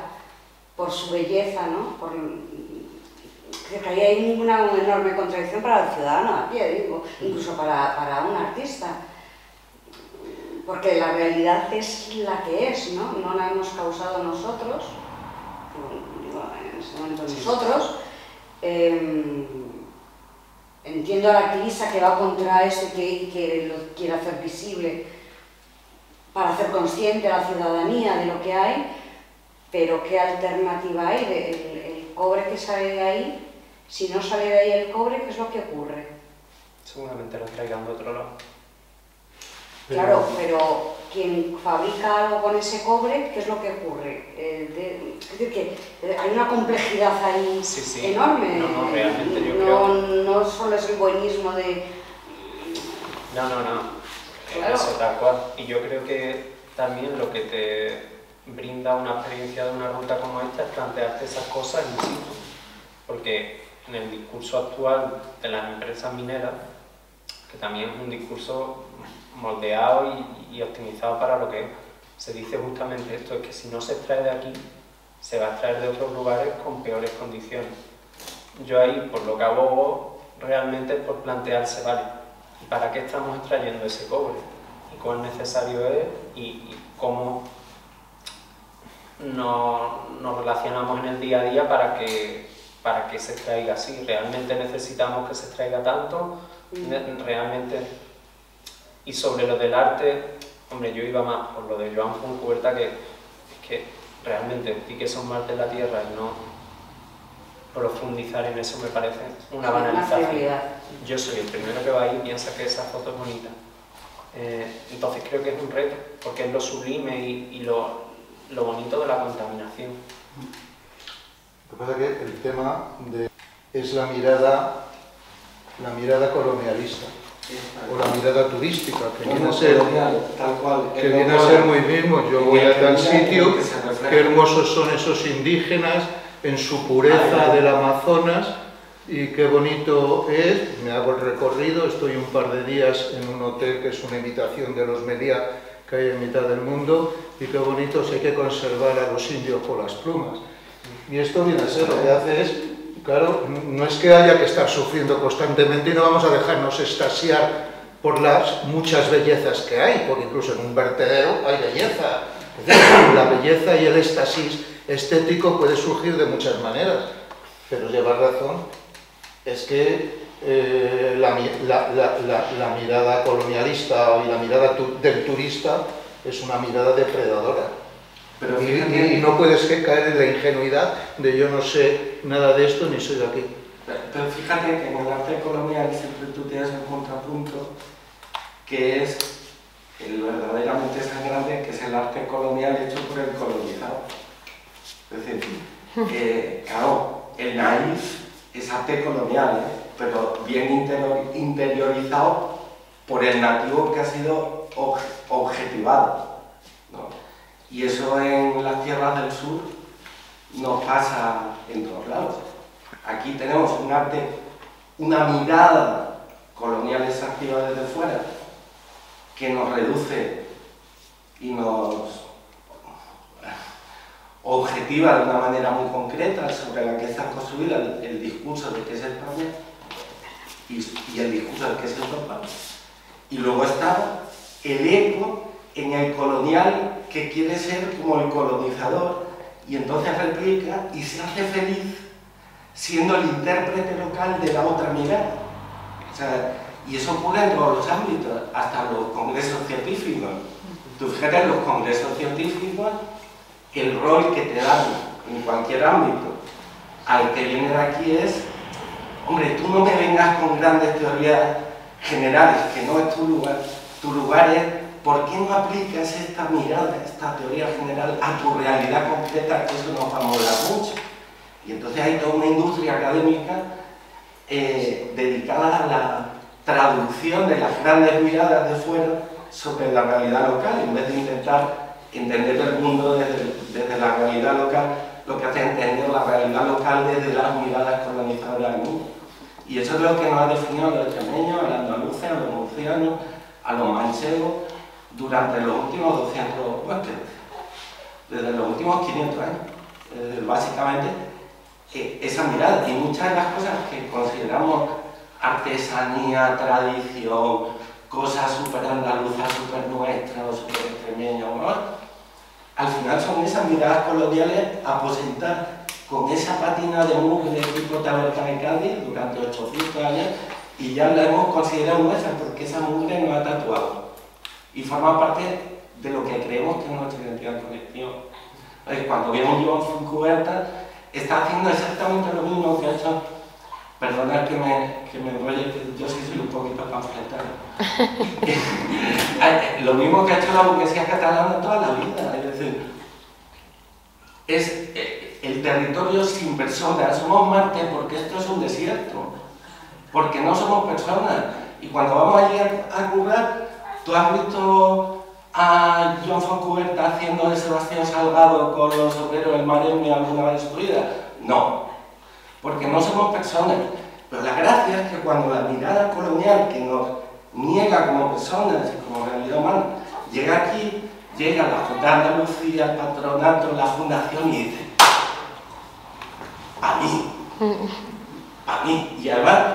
por su belleza, ¿no? Que ahí hay una enorme contradicción para el ciudadano a pie, digo, incluso para un artista. Porque la realidad es la que es, ¿no? No la hemos causado nosotros, digo, en ese momento nosotros. Entiendo a la activista que va contra esto y que lo quiere hacer visible para hacer consciente a la ciudadanía de lo que hay, pero ¿qué alternativa hay? El cobre que sale de ahí, si no sale de ahí el cobre, ¿qué es lo que ocurre? Seguramente lo traigan de otro lado. Claro, pero quien fabrica algo con ese cobre, ¿qué es lo que ocurre? Es decir, que hay una complejidad ahí enorme. No, realmente yo creo... No solo es el buenismo de... No. Claro. Eso tal cual. Y yo creo que también lo que te brinda una experiencia de una ruta como esta es plantearte esas cosas in situ. Porque en el discurso actual de las empresas mineras, que también es un discurso moldeado y optimizado para lo que es, se dice justamente esto, es que si no se extrae de aquí, se va a extraer de otros lugares con peores condiciones. Yo ahí, por lo que abogo, realmente es por plantearse, vale, ¿para qué estamos extrayendo ese cobre? ¿Y cuán necesario es? ¿Y cómo nos relacionamos en el día a día para que se extraiga así? ¿Realmente necesitamos que se extraiga tanto? ¿Realmente? Y sobre lo del arte, hombre, yo iba más por lo de Joan Fontcuberta, que realmente sí que son Marte en la Tierra y no profundizar en eso me parece una banalización. Yo soy el primero que va ahí y piensa que esa foto es bonita. Entonces creo que es un reto, porque es lo sublime y lo bonito de la contaminación. Lo que pasa es que el tema es la mirada colonialista o la mirada turística, que viene a ser muy mismo. Yo voy a tal sitio, qué hermosos son esos indígenas en su pureza del Amazonas y qué bonito es. Me hago el recorrido, estoy un par de días en un hotel que es una imitación de los Meliá que hay en mitad del mundo, y qué bonito hay que conservar a los indios por las plumas. Y esto viene a ser, lo que hace es, claro, no es que haya que estar sufriendo constantemente y no vamos a dejarnos extasiar por las muchas bellezas que hay, porque incluso en un vertedero hay belleza. La belleza y el éxtasis estético puede surgir de muchas maneras, pero lleva razón, es que la mirada colonialista y la mirada del turista es una mirada depredadora. Pero Y no puedes caer en la ingenuidad de yo no sé nada de esto ni soy de aquí. Pero fíjate que en el arte colonial siempre tú tienes un contrapunto que es el verdaderamente sangrante, que es el arte colonial hecho por el colonizado. Es decir, claro, el naif es arte colonial, pero bien interiorizado por el nativo que ha sido objetivado, ¿no? Y eso en las tierras del sur nos pasa en todos lados. Aquí tenemos un arte, una mirada colonial extractiva desde fuera que nos reduce y nos objetiva de una manera muy concreta sobre la que está construida el discurso de qué es España y el discurso de qué es Europa. Y luego está el eco en el colonial que quiere ser como el colonizador y entonces replica y se hace feliz siendo el intérprete local de la otra mirada. O sea, y eso ocurre en todos los ámbitos, hasta los congresos científicos. Tú fíjate en los congresos científicos el rol que te dan en cualquier ámbito al que viene de aquí es: hombre, tú no me vengas con grandes teorías generales, que no es tu lugar. Tu lugar es, ¿por qué no aplicas esta mirada, esta teoría general a tu realidad concreta? Que eso nos va a molar mucho. Y entonces hay toda una industria académica dedicada a la traducción de las grandes miradas de fuera sobre la realidad local, en vez de intentar entender el mundo desde la realidad local, lo que hace es entender la realidad local desde las miradas colonizadoras del mundo. Y eso es lo que nos ha definido a los extremeños, a los andaluces, a los murcianos, a los manchegos, durante los últimos 200, bueno, desde los últimos 500 años. Básicamente, esa mirada y muchas de las cosas que consideramos artesanía, tradición, cosas súper andaluzas, súper nuestras, súper extremeñas, ¿no? Al final son esas miradas coloniales aposentadas con esa patina de mugre tipo Taberca de Cádiz durante 800 años y ya la hemos considerado nuestra porque esa mugre nos ha tatuado y forma parte de lo que creemos que es nuestra identidad colectiva. Cuando vemos Joan Fontcuberta está haciendo exactamente lo mismo que ha hecho, perdonad que me enrolle, que yo sí soy un poquito panfletario. Lo mismo que ha hecho la burguesía catalana toda la vida, es decir, es el territorio sin personas. Somos Marte porque esto es un desierto, porque no somos personas. Y cuando vamos allí a currar, ¿tú has visto a Joan Fontcuberta haciendo de Sebastián Salgado con los obreros del Maremma alguna vez en su vida? No, porque no somos personas. Pero la gracia es que cuando la mirada colonial que nos niega como personas y como realidad humana llega aquí, llega la Junta de Andalucía, el patronato, la fundación y dice: a mí, y además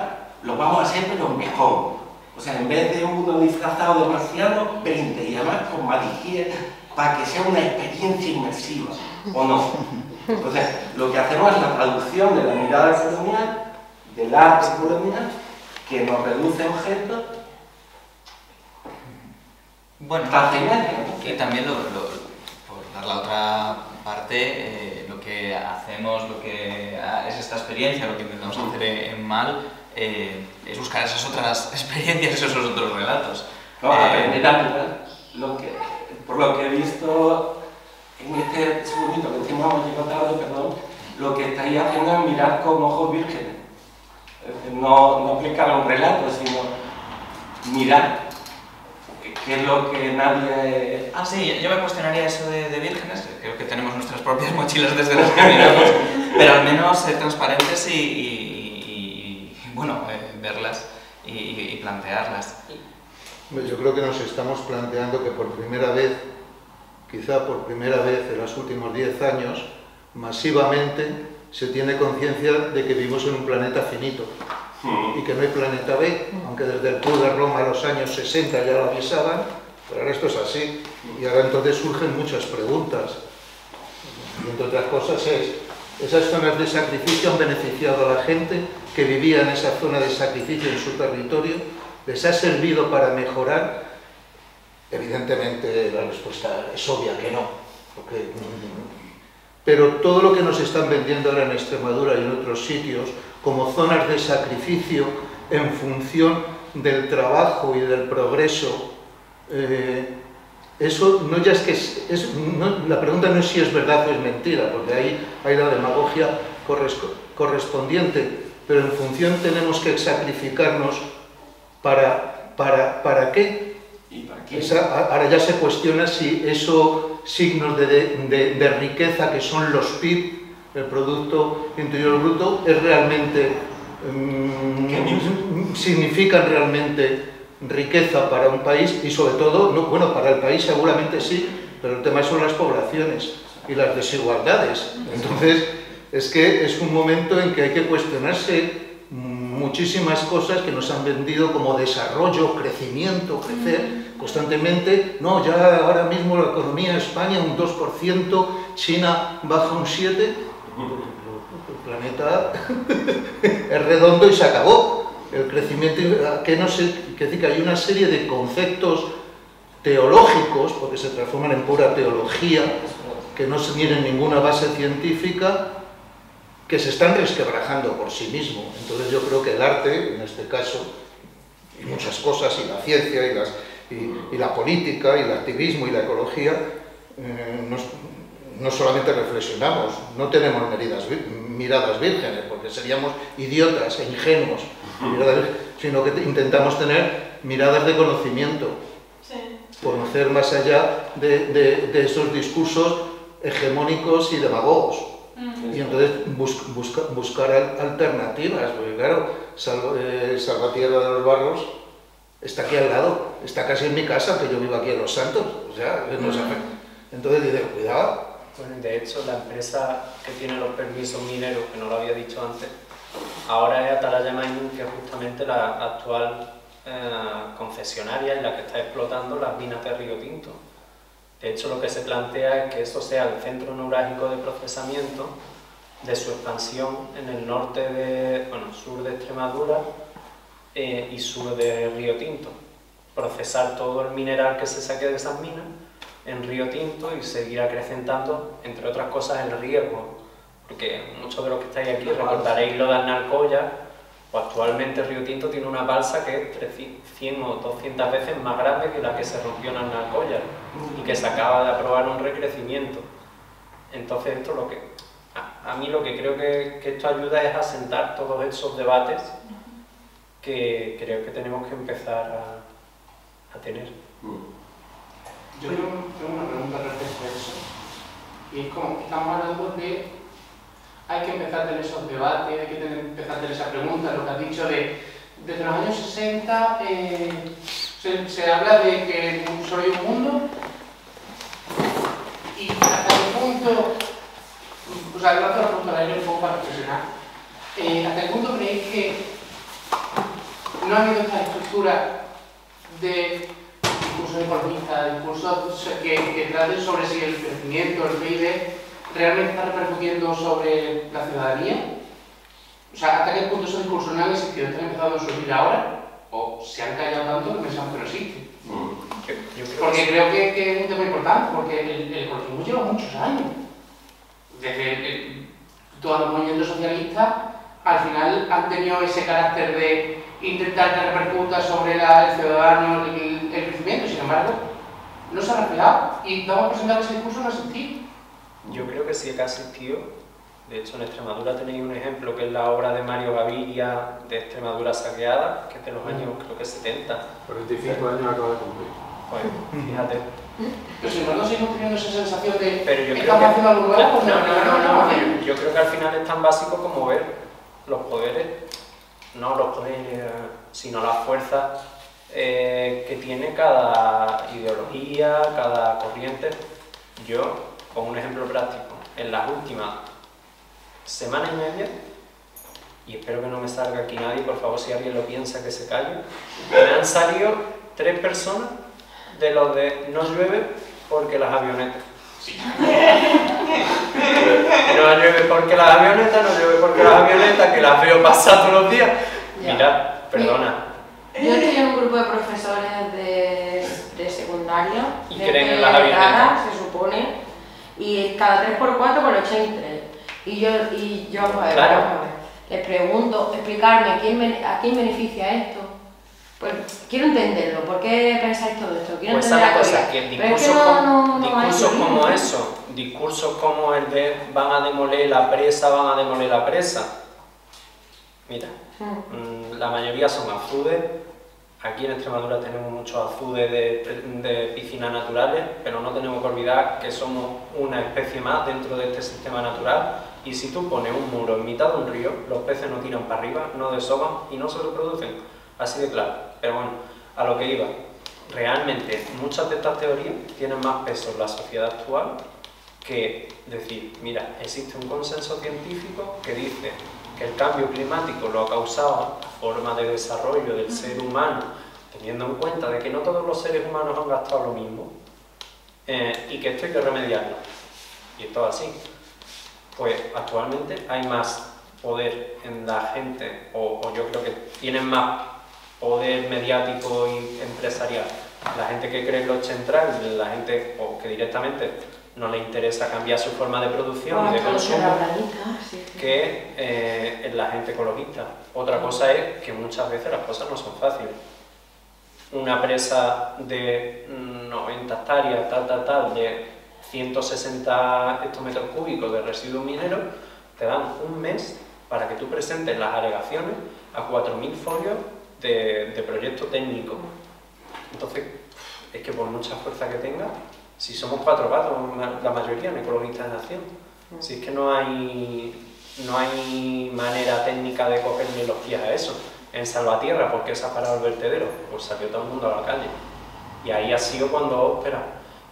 lo vamos a hacer pero mejor. O sea, en vez de uno disfrazado de marciano, 20, y además con maniquíes para que sea una experiencia inmersiva, ¿o no? Entonces, lo que hacemos es la traducción de la mirada colonial, del arte colonial, que nos reduce a objetos. Bueno, y también por dar la otra parte, lo que hacemos, lo que es esta experiencia, lo que intentamos hacer en MAL, es buscar esas otras experiencias, esos otros relatos. No, aprender a mirar, por lo que he visto en este segundito que encima hemos llegado tarde, perdón, lo que estáis haciendo es mirar con ojos vírgenes. No aplicar un relato, sino mirar. ¿Qué es lo que nadie...? Ah, sí, yo me cuestionaría eso de vírgenes, creo que tenemos nuestras propias mochilas desde las que miramos, pero al menos ser transparentes y bueno, verlas y plantearlas. Yo creo que nos estamos planteando que por primera vez, quizá por primera vez en los últimos 10 años, masivamente se tiene conciencia de que vivimos en un planeta finito y que no hay planeta B, aunque desde el Club de Roma a los años 60 ya lo avisaban, pero ahora esto es así. Y ahora entonces surgen muchas preguntas. Y entre otras cosas ¿esas zonas de sacrificio han beneficiado a la gente que vivía en esa zona de sacrificio en su territorio? ¿Les ha servido para mejorar? Evidentemente la respuesta es obvia que no. Pero todo lo que nos están vendiendo ahora en Extremadura y en otros sitios como zonas de sacrificio en función del trabajo y del progreso, eso no ya es que la pregunta no es si es verdad o es mentira, porque ahí hay la demagogia correspondiente, pero en función tenemos que sacrificarnos ¿para qué? ¿Y para qué? Ahora ya se cuestiona si esos signos de riqueza que son los PIB, el Producto Interior Bruto, es realmente, significan realmente riqueza para un país y sobre todo, bueno, para el país seguramente sí, pero el tema son las poblaciones y las desigualdades. Entonces, es que es un momento en que hay que cuestionarse muchísimas cosas que nos han vendido como desarrollo, crecimiento, crecer constantemente. No, ya ahora mismo la economía de España un 2%, China baja un 7%, el planeta es redondo y se acabó. El crecimiento, que no sé, que decir que hay una serie de conceptos teológicos, porque se transforman en pura teología, que no tienen ninguna base científica, que se están resquebrajando por sí mismo. Entonces yo creo que el arte, en este caso, y muchas cosas, y la ciencia, y la política, y el activismo, y la ecología, no solamente reflexionamos, no tenemos miradas vírgenes, porque seríamos idiotas e ingenuos, sino que intentamos tener miradas de conocimiento, conocer más allá de esos discursos hegemónicos y demagogos. Y entonces buscar alternativas, porque claro, Salvatierra de los Barros está aquí al lado, está casi en mi casa, que yo vivo aquí en Los Santos, o sea, entonces dice, cuidado. Bueno, de hecho, la empresa que tiene los permisos mineros, que no lo había dicho antes, ahora es Atalaya Mining, que es justamente la actual concesionaria en la que está explotando las minas de Río Tinto. De hecho, lo que se plantea es que eso sea el centro neurálgico de procesamiento de su expansión en el sur de Extremadura y sur de Río Tinto. Procesar todo el mineral que se saque de esas minas en Río Tinto y seguir acrecentando, entre otras cosas, el riesgo. Porque muchos de los que estáis aquí recordaréis lo de Alcoya, pues actualmente Río Tinto tiene una balsa que es 100 o 200 veces más grande que la que se rompió en Alcoya y que se acaba de aprobar un recrecimiento. Entonces esto a mí lo que creo que esto ayuda es a sentar todos esos debates que creo que tenemos que empezar a tener. Yo tengo una pregunta respecto a eso, y es como estamos hablando de hay que empezar a tener esos debates, hay que empezar a tener esa pregunta, lo que has dicho desde los años 60 se habla de que solo hay un mundo y hasta qué punto, o sea, lanzo la pregunta al aire un poco para reflexionar, hasta qué punto creéis que no ha habido esta estructura de discursos economistas, discursos que traten sobre si el crecimiento, el PIB, realmente está repercutiendo sobre la ciudadanía. O sea, ¿hasta qué punto esos discursos no han existido? ¿Están empezando a surgir ahora? ¿O se han callado tanto que pensamos que no existen? Porque creo que es un tema importante, porque el ecologismo lleva muchos años. Desde todos los movimientos socialistas, al final han tenido ese carácter de intentar que repercuta sobre el ciudadano el crecimiento, sin embargo, no se ha reflejado y damos por sentado que ese discurso no ha existido. Yo creo que sí que ha existido. De hecho, en Extremadura tenéis un ejemplo que es la obra de Mario Gaviria de Extremadura saqueada, que es de los años, creo que 70. 45 años acaba de cumplir. Pues, fíjate. Pero sin embargo seguimos teniendo esa sensación de pero yo ¿estamos haciendo algo nuevo? No. Yo creo que al final es tan básico como ver los poderes, no los poderes, sino las fuerzas que tiene cada ideología, cada corriente. Yo, con un ejemplo práctico, en las últimas semana y media, y espero que no me salga aquí nadie, por favor, si alguien lo piensa, que se calle, me han salido 3 personas de los de no llueve porque las avionetas. Sí. No llueve porque las avionetas, no llueve porque las avionetas, que las veo pasar todos los días. Mira, perdona. Yo estoy en un grupo de profesores de secundaria, y creen en las avionetas, se supone, y cada 3x4 con 83. Y yo claro. Vamos a ver, les pregunto, explicarme a quién beneficia esto. Pues quiero entenderlo, ¿por qué pensáis todo esto? Quiero pues entender la cosa, que discursos como eso, discursos como el de van a demoler la presa, Mira, la mayoría son azudes. Aquí en Extremadura tenemos muchos azudes de piscinas naturales, pero no tenemos que olvidar que somos una especie más dentro de este sistema natural, y si tú pones un muro en mitad de un río, los peces no tiran para arriba, no desovan y no se reproducen. Así de claro. Pero bueno, a lo que iba. Realmente muchas de estas teorías tienen más peso en la sociedad actual que decir, mira, existe un consenso científico que dice que el cambio climático lo ha causado la forma de desarrollo del ser humano, teniendo en cuenta de que no todos los seres humanos han gastado lo mismo, y que esto hay que remediarlo. Y esto es así. Pues actualmente hay más poder en la gente, o yo creo que tienen más poder mediático y empresarial la gente que cree en lo central, la gente o que directamente no le interesa cambiar su forma de producción y de consumo, que en la gente ecologista. Otra cosa es que muchas veces las cosas no son fáciles. Una presa de 90 hectáreas, de 160 hectómetros cúbicos de residuos mineros, te dan un mes para que tú presentes las alegaciones a 4.000 folios de proyecto técnico. Entonces, es que por mucha fuerza que tenga, si somos 4 gatos, la mayoría en ecologistas en acción, si es que no hay manera técnica de cogerle los pies a eso. En Salvatierra, ¿por qué se ha parado el vertedero? Pues salió todo el mundo a la calle. Y ahí ha sido cuando, espera,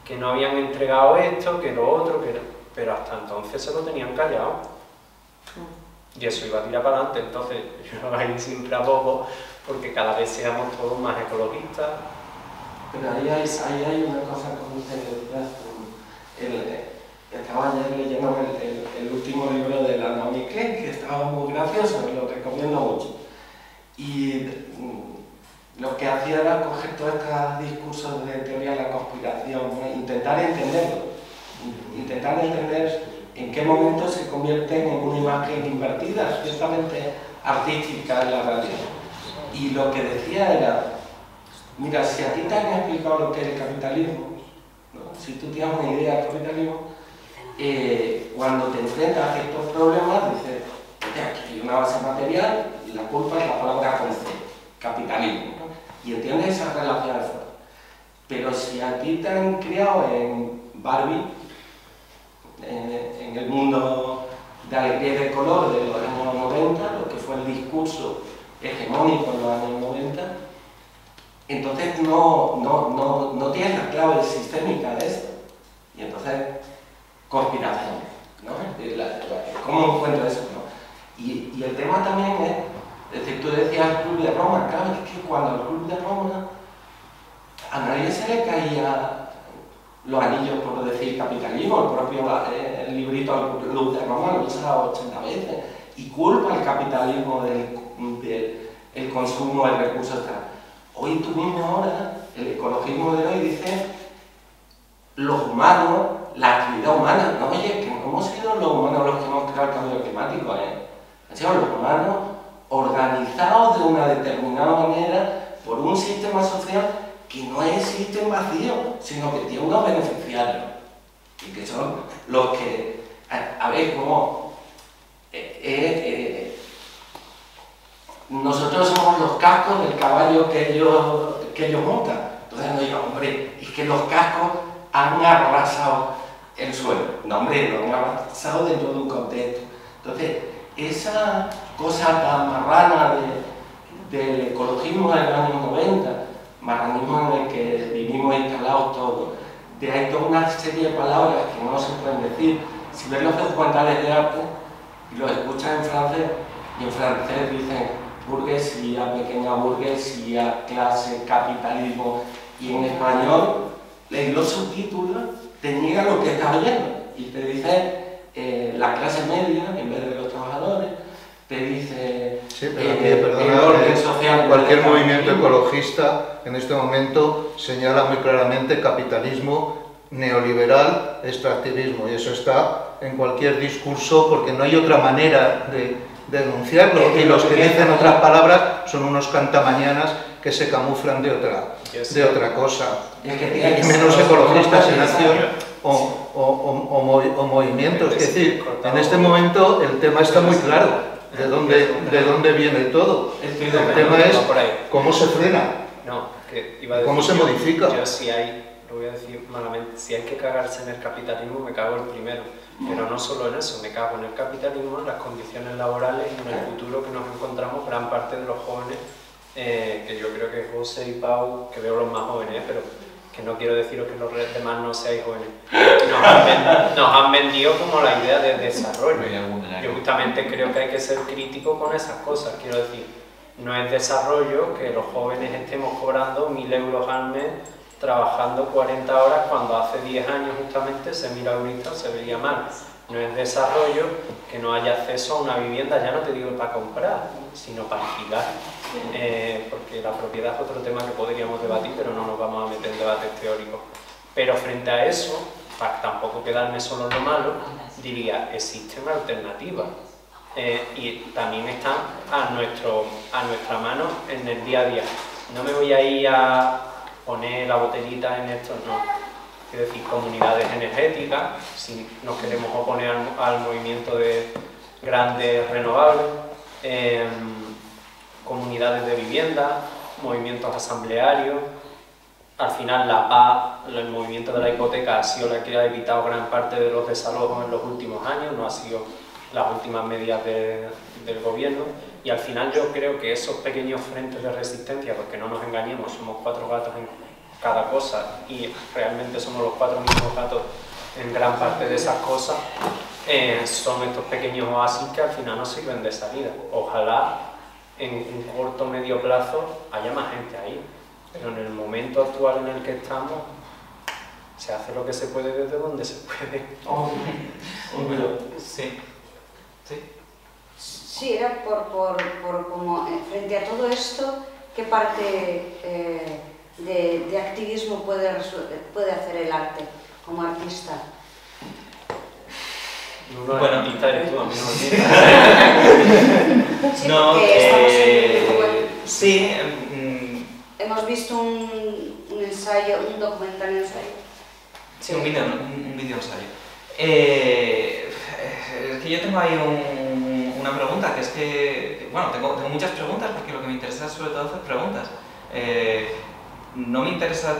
que no habían entregado esto, que lo otro, pero hasta entonces se lo tenían callado. Y eso iba a tirar para adelante. Entonces yo ahí siempre abogo porque cada vez seamos todos más ecologistas. Pero ahí hay una cosa con interioridad. Estaba ayer leyendo el último libro de la Naomi Klein, que estaba muy gracioso, lo recomiendo mucho. Y lo que hacía era coger todos estos discursos de teoría de la conspiración, ¿no? Intentar entenderlo, intentar entender en qué momento se convierten en una imagen invertida, ciertamente artística en la realidad. Y lo que decía era, mira, si a ti te han explicado lo que es el capitalismo, ¿no? Si tú tienes una idea del capitalismo, cuando te enfrentas a estos problemas, dices, aquí hay una base material y la culpa es la palabra con C, capitalismo, ¿no? Y entiendes esas relaciones. Pero si a ti te han criado en Barbie, en el mundo de alegría y de color de los años 90, lo que fue el discurso hegemónico en los años 90, entonces no tienes la clave sistémica de esto. Y entonces, conspiración, ¿no? ¿Cómo encuentro eso, no? Y el tema también es decir, tú decías el Club de Roma, claro, es que cuando el Club de Roma a nadie se le caía los anillos por decir capitalismo, el propio el librito del Club de Roma lo usa 80 veces y culpa al capitalismo del consumo de recursos. Hoy tú mismo ahora, el ecologismo de hoy dice los humanos, la actividad humana. No, oye, que no hemos sido los humanos los que hemos creado el cambio climático, han sido los humanos organizados de una determinada manera por un sistema social que no existe en vacío, sino que tiene unos beneficiarios y que son los que, a ver, como nosotros somos los cascos del caballo que ellos montan. Entonces no digan, hombre, es que los cascos han arrasado el suelo. No, hombre, lo han arrasado dentro de un contexto. Entonces, esa cosa tan marrana del ecologismo de los años 90, marranismo en el que vivimos instalados todos, de hay toda una serie de palabras que no se pueden decir. Si ves los documentales de arte y los escuchas en francés, y en francés dicen burguesía, pequeña burguesía, clase, capitalismo, y en español lees los subtítulos, te niegan lo que estás oyendo y te dice la clase media en vez de los trabajadores, te dice el orden social. Cualquier movimiento ecologista en este momento señala muy claramente capitalismo, neoliberal, extractivismo, y eso está en cualquier discurso porque no hay otra manera de denunciarlo, y los que dicen otras palabras son unos cantamañanas que se camuflan de otra cosa, y menos ecologistas en acción o movimientos. Es decir, en este momento el tema está muy claro. ¿De dónde viene todo? El tema es cómo se frena, no, que iba a decir, cómo se modifica. Yo si hay, lo voy a decir malamente, si hay que cagarse en el capitalismo, me cago el primero. Pero no solo en eso, me cago en el capitalismo, en las condiciones laborales y en el futuro que nos encontramos gran parte de los jóvenes, que yo creo que José y Pau, que veo los más jóvenes, pero que no quiero deciros que los demás no seáis jóvenes, nos han vendido como la idea de desarrollo. Yo justamente creo que hay que ser crítico con esas cosas, quiero decir, no es desarrollo que los jóvenes estemos cobrando 1000 euros al mes trabajando 40 horas cuando hace 10 años justamente ese 1000 euritos se veía mal. No es desarrollo que no haya acceso a una vivienda, ya no te digo para comprar, sino para alquilar. Porque la propiedad es otro tema que podríamos debatir, pero no nos vamos a meter en debates teóricos. Pero frente a eso, para tampoco quedarme solo en lo malo, diría, existen alternativas. Y también están a nuestra mano en el día a día. No me voy a ir a poner la botellita en esto, no. Quiero decir, comunidades energéticas, si nos queremos oponer al movimiento de grandes renovables, comunidades de vivienda, movimientos asamblearios. Al final la paz, el movimiento de la hipoteca ha sido la que ha evitado gran parte de los desalojos en los últimos años, no ha sido las últimas medidas del gobierno, y al final yo creo que esos pequeños frentes de resistencia, porque no nos engañemos, somos 4 gatos en cada cosa y realmente somos los 4 mismos gatos en gran parte de esas cosas, son estos pequeños oasis que al final nos sirven de salida. Ojalá en un corto o medio plazo haya más gente ahí, pero en el momento actual en el que estamos se hace lo que se puede desde donde se puede. Sí. Sí, era por como frente a todo esto, ¿qué parte de activismo puede hacer el arte como artista? Bueno, artista eres tú, a mí no me Sí, hemos visto un ensayo, un documental ensayo. Sí, un video ensayo. Es que yo tengo ahí una pregunta, que es que, bueno, tengo muchas preguntas porque lo que me interesa es sobre todo hacer preguntas. No me interesa,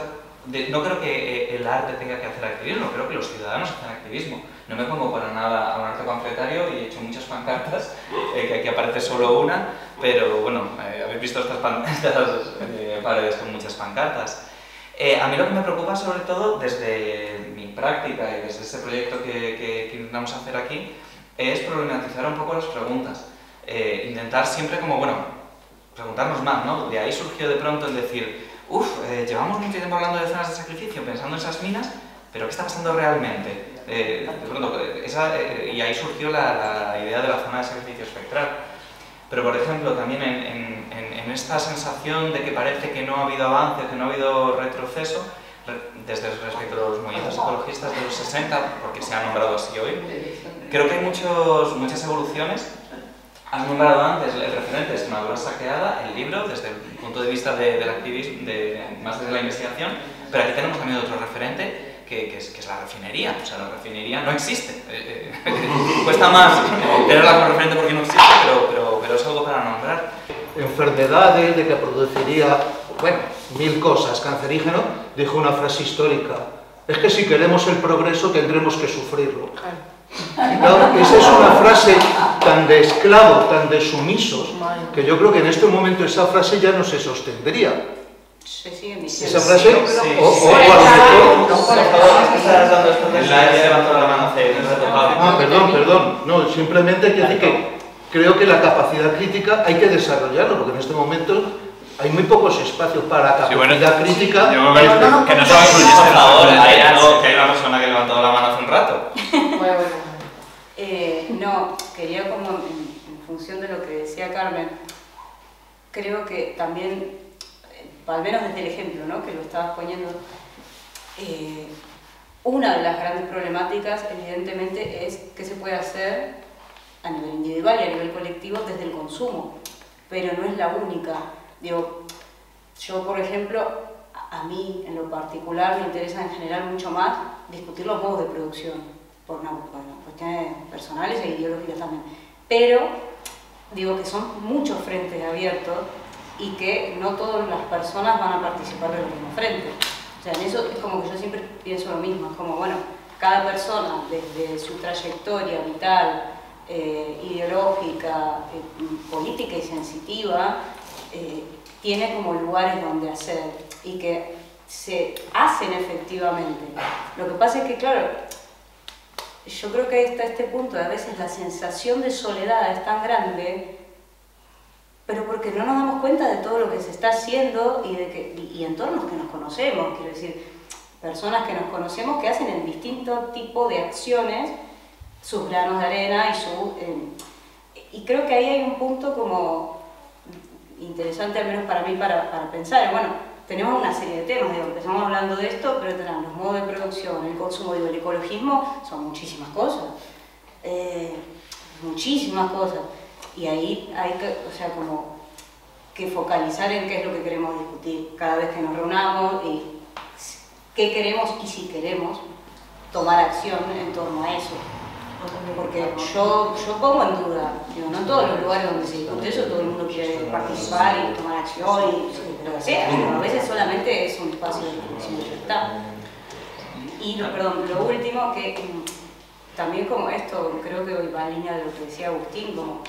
no creo que el arte tenga que hacer activismo, creo que los ciudadanos hacen activismo. No me pongo para nada a un arte panfletario y he hecho muchas pancartas, que aquí aparece solo una, pero bueno, habéis visto estas paredes con muchas pancartas. A mí lo que me preocupa sobre todo desde mi práctica y desde este proyecto que intentamos hacer aquí es problematizar un poco las preguntas. Intentar siempre como, bueno, preguntarnos más, ¿no? De ahí surgió de pronto el decir, llevamos mucho tiempo hablando de zonas de sacrificio, pensando en esas minas, pero ¿qué está pasando realmente? De pronto, y ahí surgió la idea de la zona de sacrificio espectral. Pero, por ejemplo, también en esta sensación de que parece que no ha habido avance, que no ha habido retroceso, desde respecto a los movimientos ecologistas de los 60, porque se ha nombrado así hoy, creo que hay muchas evoluciones. Has nombrado antes el referente de Extremadura saqueada, el libro, desde el punto de vista del activismo, más desde la investigación, pero aquí tenemos también otro referente, que es la refinería. O sea, la refinería no existe. Cuesta más tenerla como referente porque no existe, pero es algo para nombrar. Enfermedades, de que produciría, bueno, 1000 cosas, cancerígeno, dijo una frase histórica: es que si queremos el progreso tendremos que sufrirlo. Claro, esa es una frase tan de esclavos, tan de sumisos, que yo creo que en este momento esa frase ya no se sostendría. Se sigue diciendo. Esa frase, o a lo mejor... perdón, no, simplemente quiero decir que creo que la capacidad crítica hay que desarrollarlo, porque en este momento hay muy pocos espacios para la capacidad crítica. Que no somos un ahora, que hay una persona que ha levantado la mano hace un rato. No, quería como en función de lo que decía Carmen, creo que también, al menos desde el ejemplo, ¿no?, que lo estabas poniendo, una de las grandes problemáticas evidentemente es qué se puede hacer a nivel individual y a nivel colectivo desde el consumo, pero no es la única. Digo, yo por ejemplo, a mí en lo particular me interesa en general mucho más discutir los modos de producción, por cuestiones personales e ideológicas también, pero digo que son muchos frentes abiertos y que no todas las personas van a participar de los mismos frentes. O sea, en eso es como que yo siempre pienso lo mismo, es como, bueno, cada persona desde su trayectoria vital, ideológica, política y sensitiva, tiene como lugares donde hacer y que se hacen efectivamente. Lo que pasa es que, claro, yo creo que está este punto, a veces la sensación de soledad es tan grande, pero porque no nos damos cuenta de todo lo que se está haciendo y entornos que nos conocemos, quiero decir, personas que nos conocemos que hacen en distinto tipo de acciones sus granos de arena y creo que ahí hay un punto como interesante, al menos para mí, para pensar. Bueno, tenemos una serie de temas, digo, empezamos hablando de esto, pero tenemos los modos de producción, el consumo, digo, el ecologismo, son muchísimas cosas, muchísimas cosas, y ahí hay que, o sea, como que focalizar en qué es lo que queremos discutir cada vez que nos reunamos y qué queremos y si queremos tomar acción en torno a eso. Porque yo pongo en duda, digo, no en todos los lugares donde se discute eso todo el mundo quiere participar y tomar acción y lo que sea, pero a veces solamente es un espacio de discusión y ya está. Y lo último, que también como esto, creo que va en línea de lo que decía Agustín, como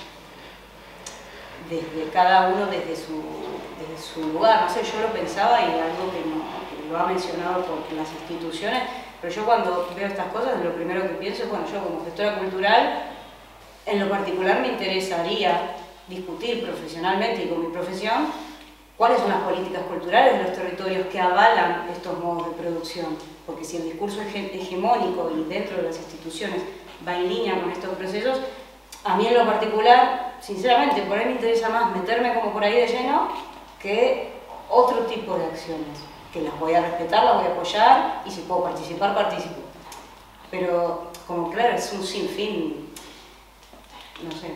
desde cada uno desde su lugar, no sé, yo lo pensaba y algo que lo ha mencionado por las instituciones, pero yo cuando veo estas cosas, lo primero que pienso es, bueno, yo como gestora cultural, en lo particular me interesaría discutir profesionalmente y con mi profesión cuáles son las políticas culturales de los territorios que avalan estos modos de producción, porque si el discurso hegemónico y dentro de las instituciones va en línea con estos procesos, a mí en lo particular, sinceramente, por ahí me interesa más meterme como por ahí de lleno que otro tipo de acciones, que las voy a respetar, las voy a apoyar y si puedo participar, participo. Pero, como claro, es un sinfín, no sé,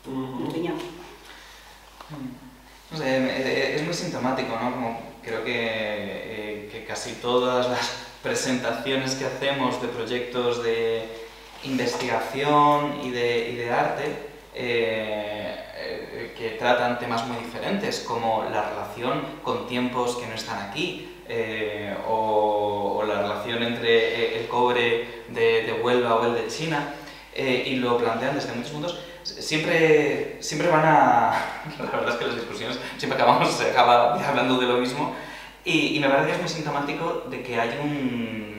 mi opinión. No sé, es muy sintomático, ¿no? Como creo que casi todas las presentaciones que hacemos de proyectos de investigación y de arte que tratan temas muy diferentes, como la relación con tiempos que no están aquí, o la relación entre el cobre de Huelva o el de China, y lo plantean desde muchos puntos, siempre van a... La verdad es que las discusiones siempre se acaba hablando de lo mismo, y me parece que es muy sintomático de que hay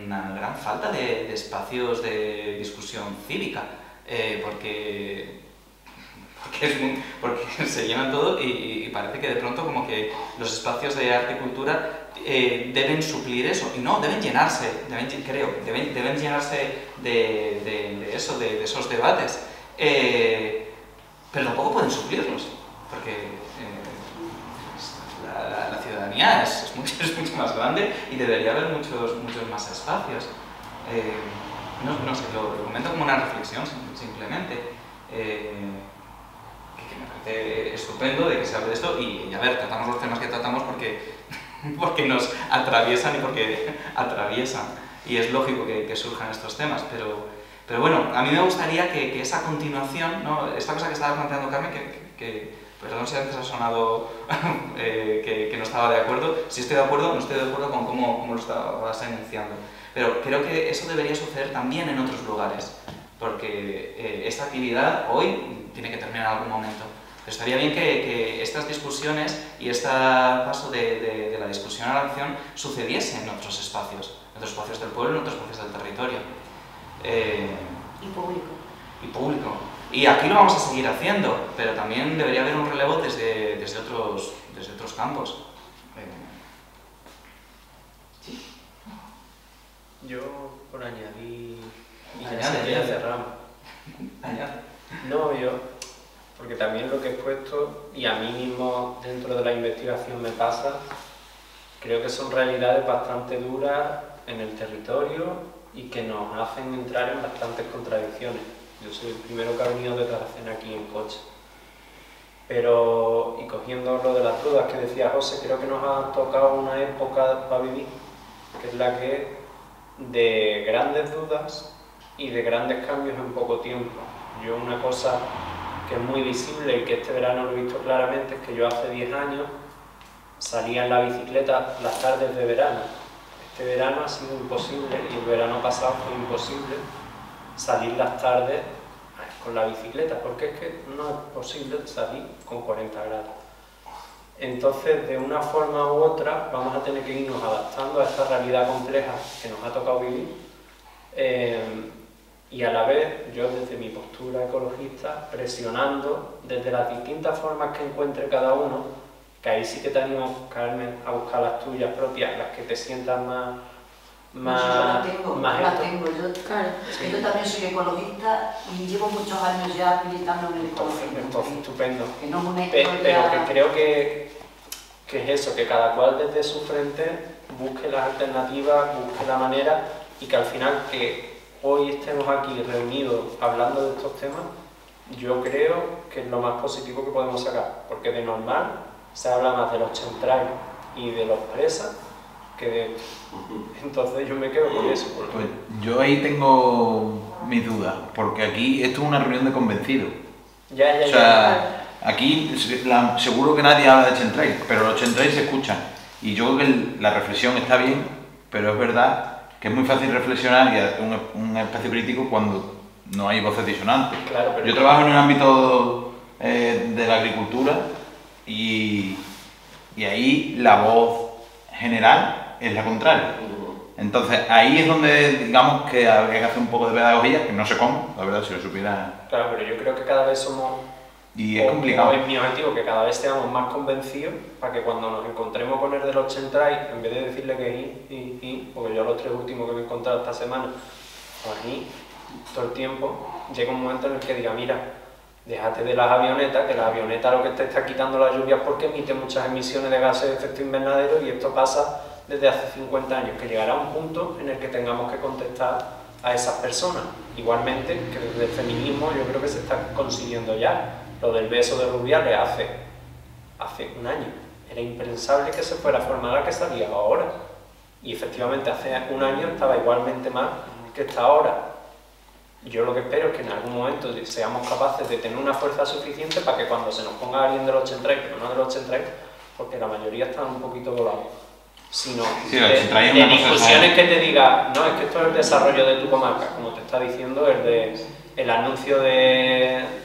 una gran falta de espacios de discusión cívica, porque se llenan todo y parece que de pronto como que los espacios de arte y cultura deben suplir eso, y no, deben llenarse, deben llenarse de esos debates, pero tampoco pueden suplirlos, porque la ciudadanía es mucho más grande y debería haber muchos más espacios. No sé, lo comento como una reflexión simplemente. Que me parece estupendo de que se hable de esto y a ver, tratamos los temas que tratamos porque nos atraviesan y porque atraviesan, y es lógico que surjan estos temas, pero bueno, a mí me gustaría que esa continuación, ¿no? Esta cosa que estaba planteando Carmen, que perdón si antes ha sonado que no estaba de acuerdo, si estoy de acuerdo, no estoy de acuerdo con cómo lo estabas enunciando, pero creo que eso debería suceder también en otros lugares, porque esta actividad hoy tiene que terminar en algún momento. Pero estaría bien que estas discusiones y este paso de la discusión a la acción sucediese en otros espacios del pueblo, en otros espacios del territorio. Y público. Y aquí lo vamos a seguir haciendo, pero también debería haber un relevo desde otros campos. ¿Sí? Yo, por añadir, y Añade, ya cerramos. No, porque también lo que he expuesto, y a mí mismo dentro de la investigación me pasa, creo que son realidades bastante duras en el territorio y que nos hacen entrar en bastantes contradicciones. Yo soy el primero que ha venido de Cartagena aquí en coche. Pero, y cogiendo lo de las dudas que decía José, creo que nos ha tocado una época para vivir, que es la que de grandes dudas y de grandes cambios en poco tiempo. Yo una cosa que es muy visible y que este verano lo he visto claramente, es que yo hace 10 años salía en la bicicleta las tardes de verano. Este verano ha sido imposible, y el verano pasado fue imposible salir las tardes con la bicicleta, porque es que no es posible salir con 40 grados. Entonces, de una forma u otra, vamos a tener que irnos adaptando a esta realidad compleja que nos ha tocado vivir, y a la vez, yo desde mi postura ecologista, presionando desde las distintas formas que encuentre cada uno, que ahí sí que te animo, Carmen, a buscar las tuyas propias, las que te sientas más... Yo las tengo. Claro. Es que yo también soy ecologista y llevo muchos años ya militando en el ecologismo. Entonces, estupendo. Que no es una Pero historia... que creo que es eso, que cada cual desde su frente busque las alternativas, busque la manera, y que al final que hoy estemos aquí reunidos hablando de estos temas, yo creo que es lo más positivo que podemos sacar, porque de normal se habla más de los chemtrails y de los presas que de esto. Entonces yo me quedo con eso. Pues yo ahí tengo mis dudas, porque aquí esto es una reunión de convencidos. O sea, aquí seguro que nadie habla de chemtrails, pero los chemtrails se escuchan. Y yo creo que la reflexión está bien, pero es verdad que es muy fácil reflexionar y hacer un espacio crítico cuando no hay voces disonantes. Claro, pero yo trabajo en un ámbito de la agricultura y ahí la voz general es la contraria. Entonces ahí es donde digamos que habría que hacer un poco de pedagogía, que no sé cómo, la verdad, si lo supiera. Claro, pero yo creo que cada vez somos... Y es complicado. Es mi objetivo, que cada vez seamos más convencidos para que cuando nos encontremos con el de los chemtrails, en vez de decirle que porque yo los 3 últimos que me he encontrado esta semana, aquí, todo el tiempo, llega un momento en el que diga, mira, déjate de las avionetas, que las avionetas lo que te está quitando la lluvia es porque emiten muchas emisiones de gases de efecto invernadero, y esto pasa desde hace 50 años, que llegará un punto en el que tengamos que contestar a esas personas. Igualmente, que desde el feminismo yo creo que se está consiguiendo ya. Lo del beso de Rubiales hace un año era impensable que se fuera a formar la que salía ahora. Y efectivamente hace un año estaba igualmente mal que está ahora. Yo lo que espero es que en algún momento seamos capaces de tener una fuerza suficiente para que cuando se nos ponga alguien de los chemtrails, pero no de los chemtrails, porque la mayoría están un poquito volados, sino sí, de discusiones que te diga, no, es que esto es el desarrollo de tu comarca, como te está diciendo el anuncio de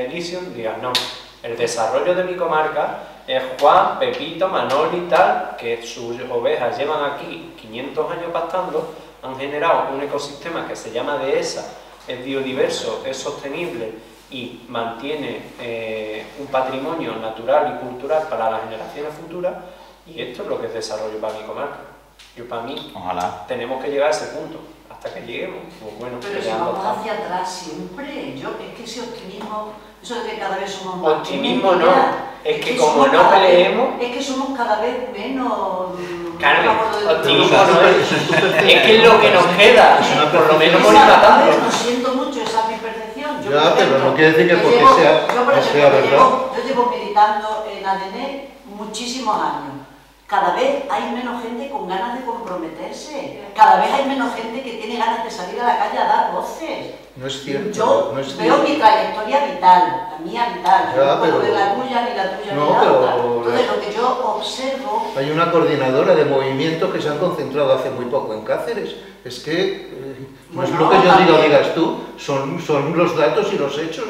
Elysium, digas, no, el desarrollo de mi comarca es Juan, Pepito, Manoli y tal, que sus ovejas llevan aquí 500 años pastando, han generado un ecosistema que se llama dehesa, es biodiverso, es sostenible y mantiene un patrimonio natural y cultural para las generaciones futuras, y esto es lo que es desarrollo para mi comarca. Yo, para mí, ojalá tenemos que llegar a ese punto. Hasta que lleguemos, pues bueno, pero si vamos hacia atrás siempre, es que ese optimismo, eso de que cada vez somos más... Optimismo no, es que como no peleemos... Es que somos cada vez menos... Carmen, optimismo no es que es lo que nos queda, por lo menos morir matando. Lo siento mucho, esa es mi percepción. Ya, pero no quiere decir que porque sea verdad. Yo llevo militando en ADN muchísimos años. Cada vez hay menos gente con ganas de comprometerse, cada vez hay menos gente que tiene ganas de salir a la calle a dar voces. No es cierto. Yo no es veo cierto. mi trayectoria vital, la mía vital, yo no puedo ver la tuya, ni la tuya, no, ni la pero otra. Entonces lo que yo observo... Hay una coordinadora de movimientos que se han concentrado hace muy poco en Cáceres. Es que no es lo que yo diga o digas tú, son los datos y los hechos.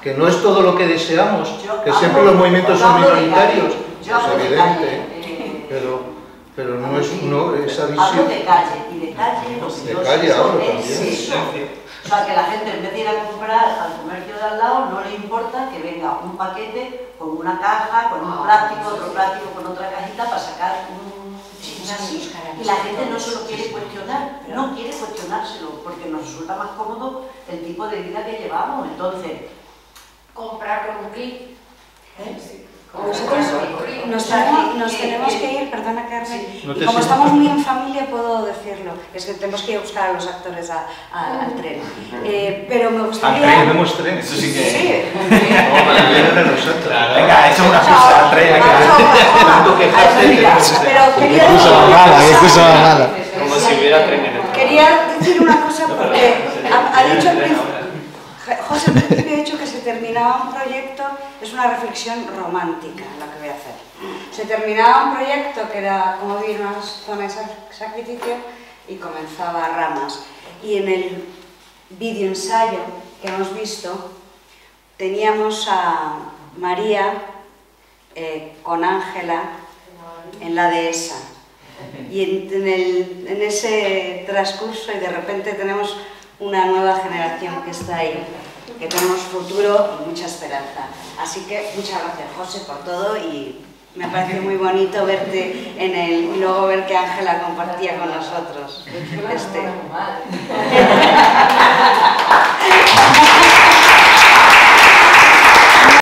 Que no es todo lo que deseamos, que siempre los movimientos son minoritarios. Es evidente, pero no es esa visión. Hablo de calle, y de calle lo que yo calle hablo también. es eso. O sea, que la gente en vez de ir a comprar al comercio de al lado, no le importa que venga un paquete con una caja, con un plástico, otro plástico con otra cajita para sacar un chisme así. Y la gente no se lo quiere cuestionar, no quiere cuestionárselo, porque nos resulta más cómodo el tipo de vida que llevamos. Entonces, comprar con un clic. Nosotros nos tenemos que ir, perdona Carmen, Sí. y como estamos muy en familia puedo decirlo, es que tenemos que ir a buscar a los actores al tren. Pero me gustaría... Al tren, tenemos tren. Eso sí que... Sí. Venga, eso es una cosa, al tren. Pero quería decir... Como si hubiera tren en el... Quería decir una cosa porque ha dicho el principio... además el principio he dicho que se terminaba un proyecto, es una reflexión romántica lo que voy a hacer. Se terminaba un proyecto que era como vivir una zona de sacrificio y comenzaba Ramas. Y en el vídeo ensayo que hemos visto teníamos a María con Ángela en la dehesa. Y en ese transcurso y de repente tenemos una nueva generación que está ahí, que tenemos futuro y mucha esperanza. Así que muchas gracias, José, por todo y me parece muy bonito verte en y luego ver que Ángela compartía con nosotros.